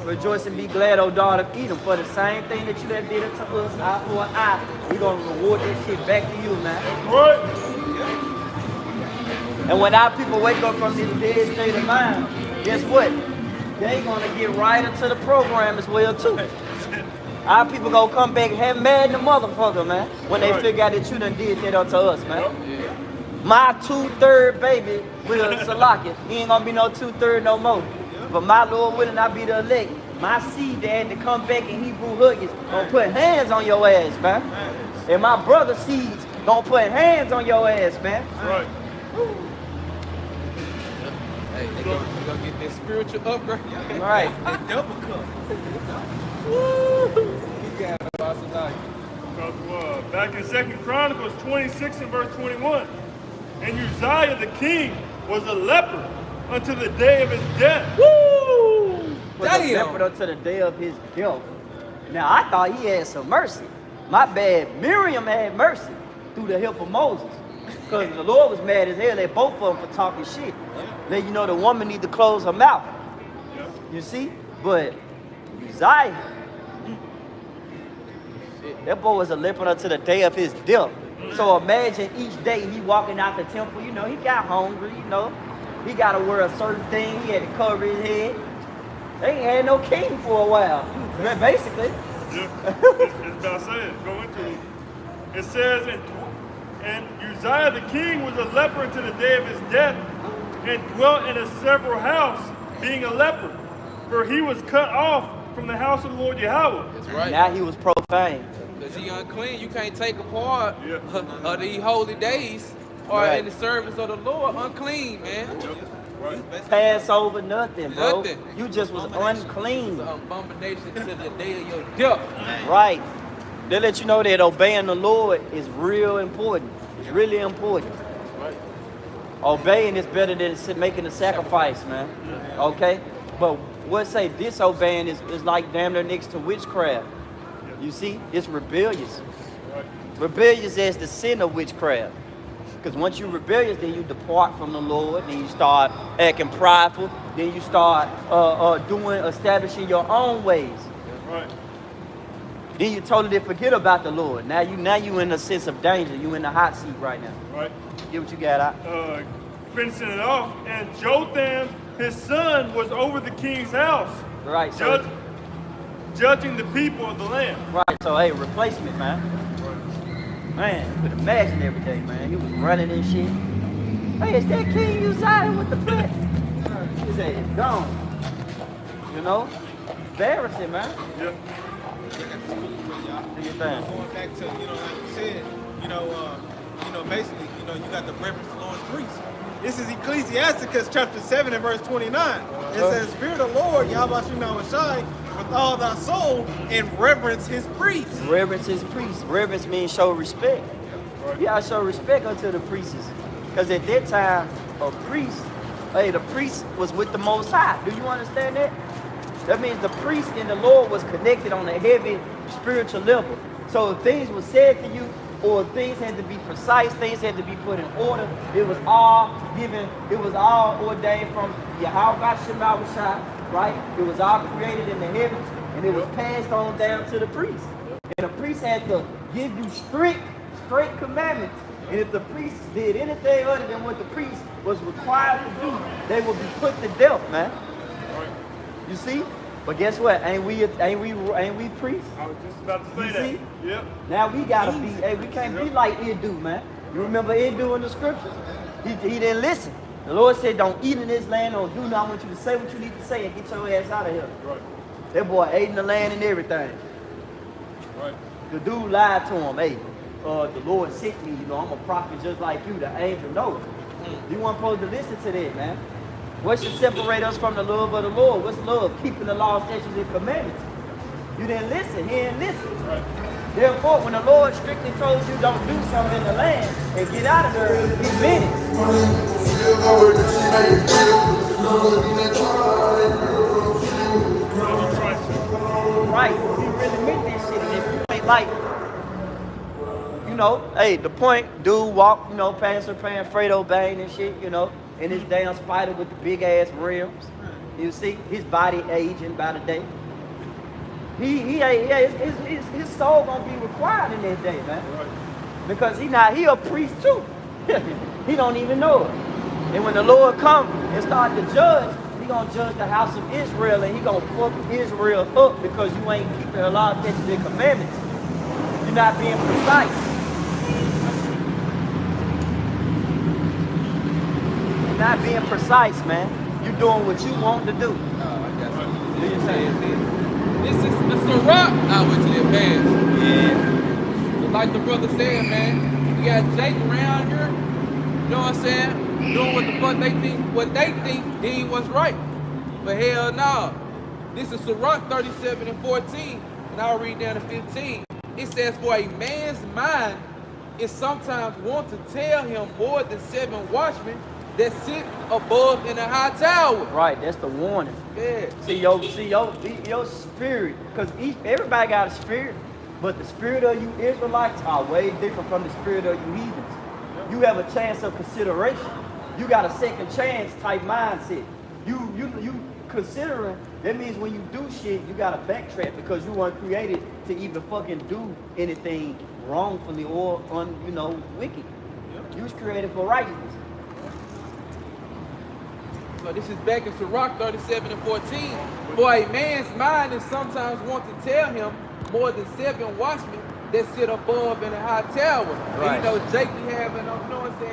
Rejoice and be glad, oh daughter, eat them. For the same thing that you done did it to us, eye for an eye. We gonna reward that shit back to you, man. Right. And when our people wake up from this dead state of mind, guess what? They gonna get right into the program as well too. Our people gonna come back and have mad the motherfucker, man. When they figure out that you done did that unto us, man. My 2/3 baby with a Salaki, he ain't gonna be no 2/3 no more. But my Lord willing, I be the elect. My seed that had to come back in Hebrew Huggies gonna put hands on your ass, man. And my brother's seeds gonna put hands on your ass, man. Right. Hey, they gonna get this spiritual upgrade. Right. That double cup. He got about tonight. Back in 2 Chronicles 26 and verse 21. And Uzziah the king was a leper unto the day of his death. Woo! Was a Damn. leper unto the day of his death. Now I thought he had some mercy. My bad. Miriam had mercy through the help of Moses. Because the Lord was mad as hell at both of them for talking shit. Then you know the woman need to close her mouth. You see? But Uzziah, that boy was a leper unto the day of his death. So imagine each day he walking out the temple, you know, he got hungry, you know. He got to wear a certain thing. He had to cover his head. They ain't had no king for a while, basically. Yeah, it's about saying, go into it. It says, and Uzziah the king was a leper until the day of his death, and dwelt in a several house, being a leper. For he was cut off from the house of the Lord Yahweh. That's right. Now he was profane. Because he unclean. You can't take a part Yeah. of these holy days or Right. in the service of the Lord unclean, man. Passover, nothing, bro. Nothing. You just was unclean. It's an abomination to the day of your death. Right. They let you know that obeying the Lord is real important. It's really important. Right. Obeying is better than making a sacrifice, man. Okay? But what say disobeying is like damn near next to witchcraft. You see? It's rebellious. Rebellious as the sin of witchcraft. Because once you're rebellious, then you depart from the Lord, then you start acting prideful, then you start establishing your own ways. Right. Then you totally forget about the Lord. Now you in a sense of danger. You in the hot seat right now. Right. Get what you got out. Finishing it off, and Jotham, his son, was over the king's house, Right. So, judging the people of the land. right. So hey, replacement, man. Man, you could imagine every day, man. He was running and shit. Hey, is that King Uzziah with the flip? He said, it's gone. You know? Embarrassing, man. Yeah. Do your thing. Going back to, like you said, basically, you got the reference to Lord's priest. This is Ecclesiasticus chapter 7 and verse 29. It says, fear the Lord, Yahweh Shai, with all thy soul, and reverence his priests. Reverence his priests. Reverence means show respect. You gotta show respect unto the priests. Because at that time, a priest, the priest was with the Most High. Do you understand that? That means the priest and the Lord was connected on a heavy spiritual level. So if things were said to you, or things had to be precise, things had to be put in order, it was all ordained from Yahweh Shai, right? It was all created in the heavens, and it was passed on down to the priest. And the priest had to give you strict commandments. And if the priest did anything other than what the priest was required to do, they would be put to death, man. You see? But guess what? Ain't we priests? I was just about to say You that. see? Yep. Now we gotta be, we can't be like Idu, man. You remember Idu in the scriptures? He didn't listen. The Lord said, don't eat in this land, don't do nothing. I want you to say what you need to say and get your ass out of here. Right. That boy ate in the land and everything. Right. The dude lied to him, hey, the Lord sent me, I'm a prophet just like you, the angel. No. You weren't supposed to listen to that, man. What should separate us from the love of the Lord? What's love? Keeping the law, statutes, and commandments. You didn't listen. He didn't listen. Right. Therefore, when the Lord strictly told you don't do something in the land and get out of there, he meant it. Right. He really meant that shit. And if you ain't like, hey, the point, dude walk, Pastor playing Fredo Bang and shit, in his damn spider with the big ass rims. You see, his body aging by the day. His soul gonna be required in that day, man. Right. Because he a priest too. He don't even know it. And when the Lord come and start to judge, he gonna judge the house of Israel, and he gonna fuck Israel up because you ain't keeping the law, statutes, and commandments. You're not being precise. You're not being precise, man. You're doing what you want to do. Do you say it? This is the Ciroc. I went to the advance. Yeah. Like the brother said, man, we got Jake around here. You know what I'm saying? doing what they think deemed was right. But hell no. This is Sirach 37 and 14, and I'll read down to 15. It says, for a man's mind is sometimes wont to tell him more than 7 watchmen that sit above in a high tower. Right, that's the warning. Yeah. See your spirit, because everybody got a spirit, but the spirit of you Israelites are way different from the spirit of you heathens. You have a chance of consideration. You got a second chance type mindset. You considering, that means when you do shit, you gotta backtrack because you weren't created to even fucking do anything wrongfully or wicked. You was created for righteousness. So this is back in Sirach 37 and 14. For a man's mind is sometimes want to tell him more than 7 watchmen that sit above in a high tower. Right. And Jake be having them,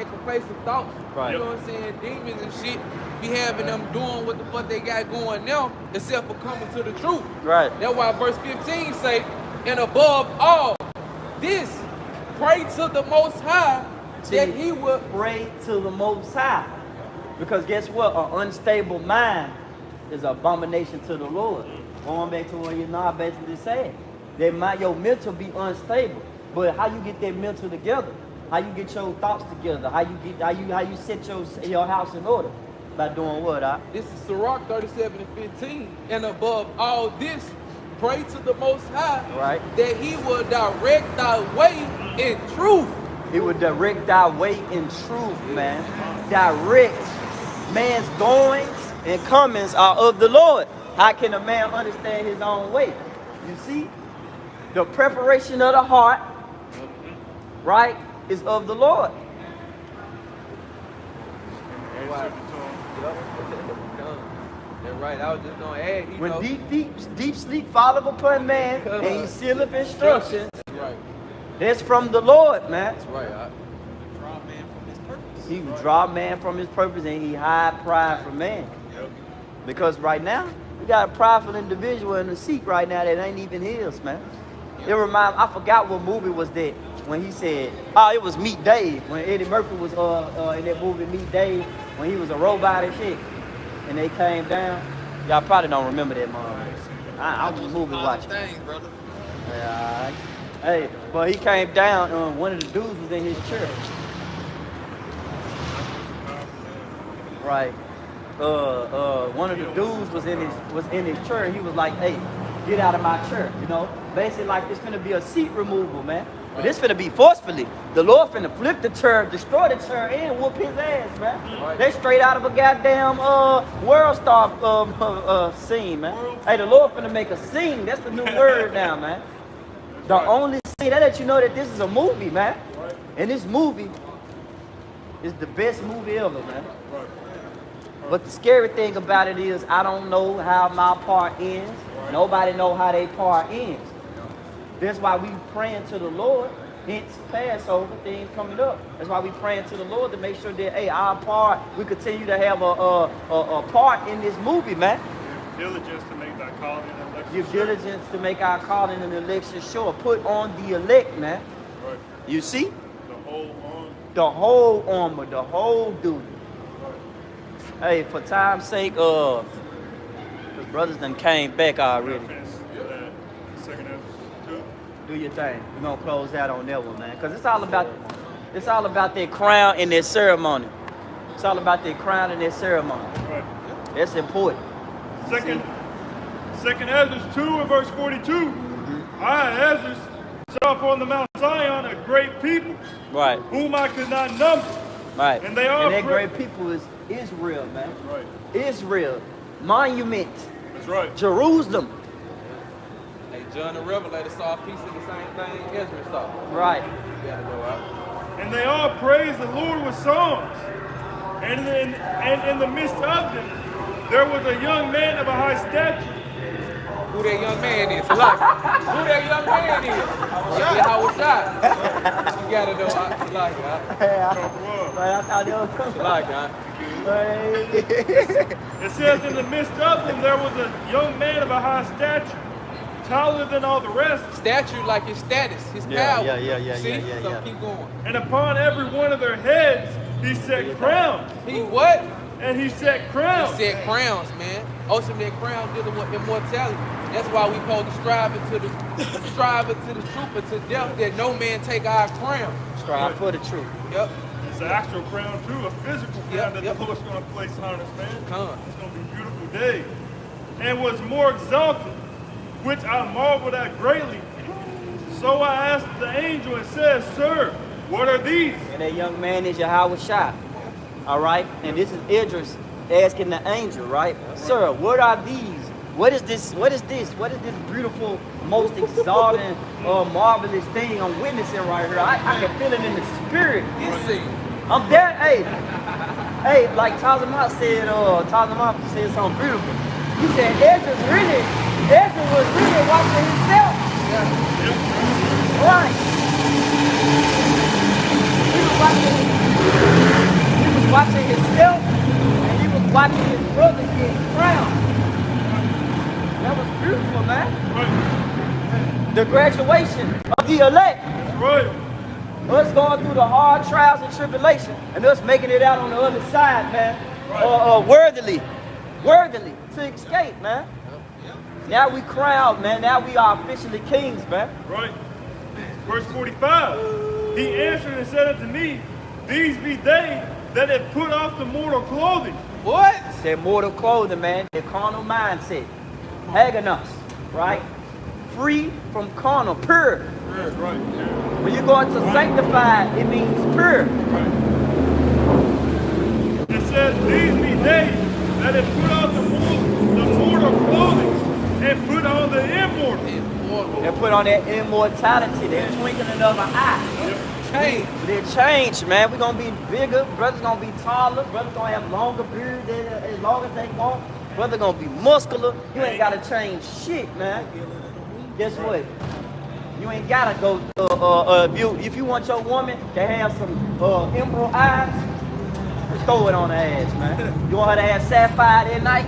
complacent thoughts. Right. You know what I'm saying? Demons and shit be having them doing what the fuck they got going now, except for coming to the truth. Right. That's why verse 15 say, and above all this, pray to the Most High that he will pray to the Most High. Because guess what? An unstable mind is an abomination to the Lord. Going back to what you're basically saying. Your mental be unstable. But how you get that mental together? How you get your thoughts together? How you set your house in order? By doing what? This is Sirach 37 and 15. And above all this, pray to the Most High, right, that he will direct thy way in truth. He will direct thy way in truth, man. Direct. Man's goings and comings are of the Lord. How can a man understand his own way? You see? The preparation of the heart, right, is of the Lord. That's right. I was just gonna add. When deep sleep falleth upon man, and he sealeth instructions. Right. That's from the Lord, man. That's right. Draw man from his purpose. He will draw man from his purpose, and he hide pride from man. Yep. Because right now, we got a prideful individual in the seat right now that ain't even his, man. It reminds, I forgot what movie was that when he said, it was Meet Dave, when Eddie Murphy was in that movie Meet Dave, when he was a robot and shit, and they came down. Y'all probably don't remember that movie. I was movie watching. Things, brother. Yeah, all right. Hey, but he came down, one of the dudes was in his church. Right. One of the dudes was in his church. He was like, hey, get out of my church, Basically like it's finna be a seat removal, man. But this finna be forcefully. The Lord finna flip the chair, destroy the chair, and whoop his ass, man. Right. They straight out of a goddamn World Star scene, man. Hey, the Lord finna make a scene. That's the new word now, man. The only scene that lets you know that this is a movie, man. Right. And this movie is the best movie ever, man. Right. But the scary thing about it is I don't know how my part ends. Right. Nobody know how their part ends. That's why we praying to the Lord, hence Passover things coming up. That's why we praying to the Lord to make sure that, hey, our part, we continue to have a part in this movie, man. Give diligence to make thy calling and election Give sure. diligence to make our calling and election sure. Put on the elect, man. Right. You see? The whole arm. The whole armor, the whole duty. Right. Hey, for time's sake, the brothers done came back already. Second Ezra 2. Do your thing. We're gonna close out on that one, man. Cause it's all about that crown and that ceremony. It's all about that crown and that ceremony. Right. That's important. Second Ezra 2 and verse 42. I, Ezra, saw upon the Mount Zion a great people, right, whom I could not number. Right. And they are that great people is Israel, man. Right. Israel. Monument. That's right. Jerusalem. Hey, John the Revelator saw a piece of the same thing Ezra saw. Right. You gotta go out. And they all praised the Lord with songs. And in the midst of them, there was a young man of a high stature. Who that young man is? Who that young man is? Yeah, how was that? You gotta know. I thought they were It says, in the midst of them, there was a young man of a high stature, taller than all the rest. Statue like his status, his power. See? So keep going. And upon every one of their heads He set crowns. He what? And he set crowns. He set crowns, man. Ultimately, that crown dealing with immortality. That's why we supposed to strive into the truth and to death, that no man take our crown. Strive for the truth. Yep. It's an actual crown too, a physical crown that the Lord's going to place on us, man. Come. It's going to be a beautiful day. And was more exalted, which I marveled at greatly. So I asked the angel and said, Sir, what are these? And that young man is Yahweh Shai. All right? And this is Idris asking the angel, right? Sir, what are these? What is this? What is this? What is this beautiful, most exalting, marvelous thing I'm witnessing right here? I can feel it in the spirit. I'm there. Hey, like Tazamah said something beautiful. He said Ezra was really watching himself. Right. He was watching himself, and he was watching his brothers get crowned. That was beautiful, man. Right. The graduation of the elect. Right. Us going through the hard trials and tribulation, and us making it out on the other side, man. Worthily to escape, man. Now we crowned, man. Now we are officially kings, man. Right. Verse 45. He answered and said unto me, These be they that have put off the mortal clothing. What? Their mortal clothing, man. Their carnal mindset. Haganus, right? Free from carnal, pure. Right. Right. When you go into sanctified, it means pure. Right. It says, These be they that have put off the mortal clothing and put on the immortal. They put on that immortality, that twinkling of an eye. Change. They're changed, man. We're gonna be bigger, brothers gonna be taller, brothers gonna have longer beards as long as they want. Brother gonna be muscular. You ain't gotta change shit, man. Guess what? You ain't gotta go. If you want your woman to have some emerald eyes, throw it on her ass, man. You want her to have sapphire at night?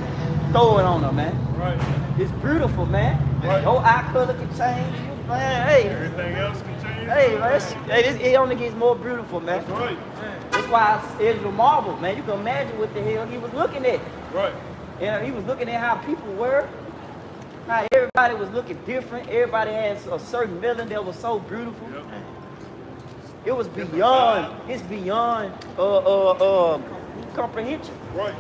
Throw it on her, man. Right. It's beautiful, man. Right. Your eye color can change, man. Hey, Everything else can change. hey, man. It only gets more beautiful, man. That's right. That's why it's a marvel, man. You can imagine what the hell he was looking at. Right. You know, he was looking at how people were, how everybody was looking different. Everybody had a certain feeling that was so beautiful. Yep. It was beyond. It's beyond comprehension. Right.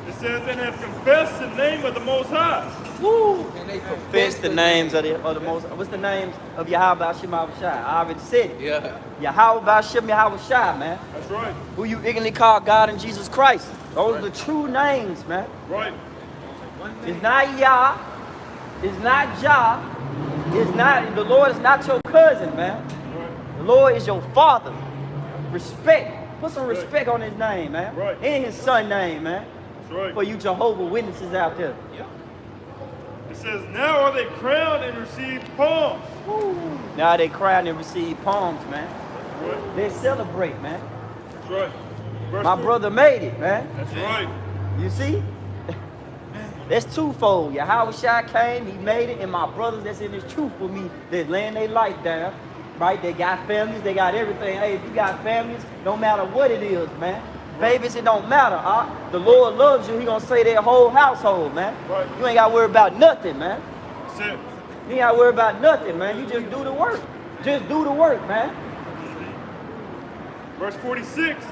It says, and have confessed the name of the Most High. Woo! And they Confess the names of the most. What's the names of Yahweh Hashem Yahweh Shai? I already said it. Yeah. Yahweh Hashem Yahweh Shai, man. That's right. Who you ignorantly call God and Jesus Christ. Those are the true names, man. Right. It's not Yah. It's not Jah. It's not, the Lord is not your cousin, man. Right. The Lord is your father. Respect. Put some respect on his name, man. Right. And his son name, man. That's right. For you Jehovah Witnesses out there. It says, now are they crowned and receive palms. Now they crowned and receive palms, man. Right. They celebrate, man. That's right. Verse My 4. brother made it, man. That's right. You see? That's twofold. Yahweh Shai came, he made it, and my brothers that's in this truth with me, they're laying their life down, right? They got families, they got everything. Hey, if you got families, no matter what it is, man. Babies, it don't matter. The Lord loves you, he gonna say that whole household, man. Right. You ain't gotta worry about nothing, man. That's it. You ain't gotta worry about nothing, man. You just do the work. Just do the work, man. Verse 46.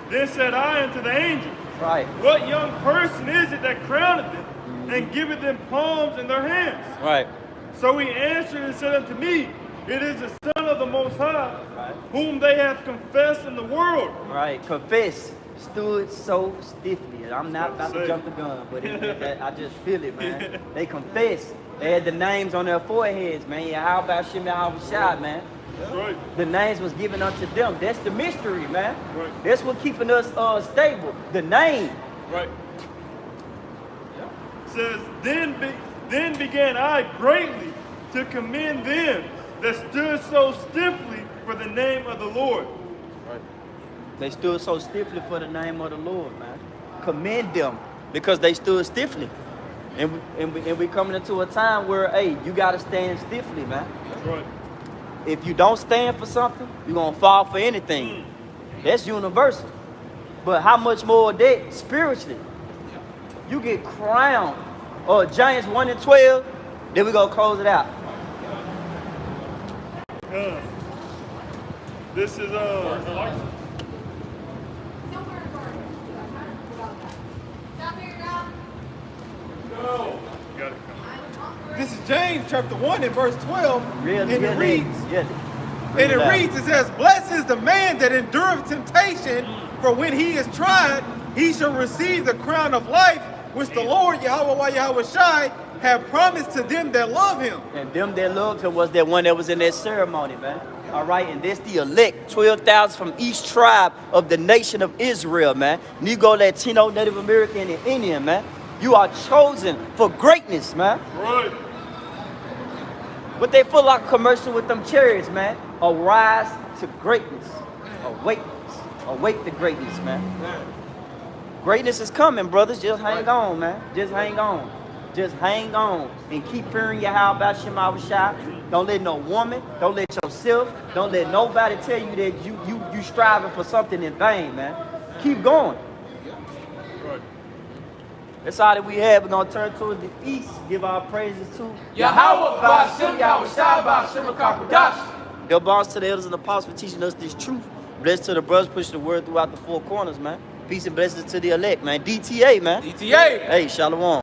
Then said I unto the angel, Right. what young person is it that crowneth them and giveth them palms in their hands? Right. So he answered and said unto me, it is the Son of the Most High, whom they have confessed in the world. Right. Confess. Stood so stiffly. I'm not about to jump the gun, but I just feel it, man. They confess. They had the names on their foreheads, man. Yahweh Hashem Yahweh Shai, man. That's right. The names was given unto them. That's the mystery, man. Right. That's what keeping us stable. The name. Right. It says, then began I greatly to commend them that stood so stiffly for the name of the Lord. They stood so stiffly for the name of the Lord, man. Commend them because they stood stiffly. And we coming into a time where, hey, you got to stand stiffly, man. That's right. If you don't stand for something, you're going to fall for anything. That's universal. But how much more of that spiritually? You get crowned. James 1 and 12. Then we gonna close it out. This is got it. This is James chapter 1 and verse 12. Really, and it reads, Read it out. it says, blessed is the man that endureth temptation, for when he is tried, he shall receive the crown of life, which the Lord Yahweh Shai have promised to them that love him. And them that loved him was that one that was in that ceremony, man. All right, and that's the elect, 12,000 from each tribe of the nation of Israel, man. Negro, Latino, Native American, and Indian, man. You are chosen for greatness, man. Right. But they feel like a commercial with them chariots, man. Arise to greatness. Awake the greatness, man. Greatness is coming, brothers. Just hang on, man. Just hang on. Just hang on and keep fearing Yahweh about Shema Shai. Don't let no woman, don't let yourself, don't let nobody tell you that you striving for something in vain, man. Keep going. Right. That's all that we have. We're gonna turn towards the east, give our praises to Yahweh Ba'ashem Yahweh Shai Ba'ashem HaKakodash. Your bonds to the elders and apostles for teaching us this truth. Blessed to the brothers pushing the word throughout the four corners, man. Peace and blessings to the elect, man. DTA, man. DTA. Hey, Shalom.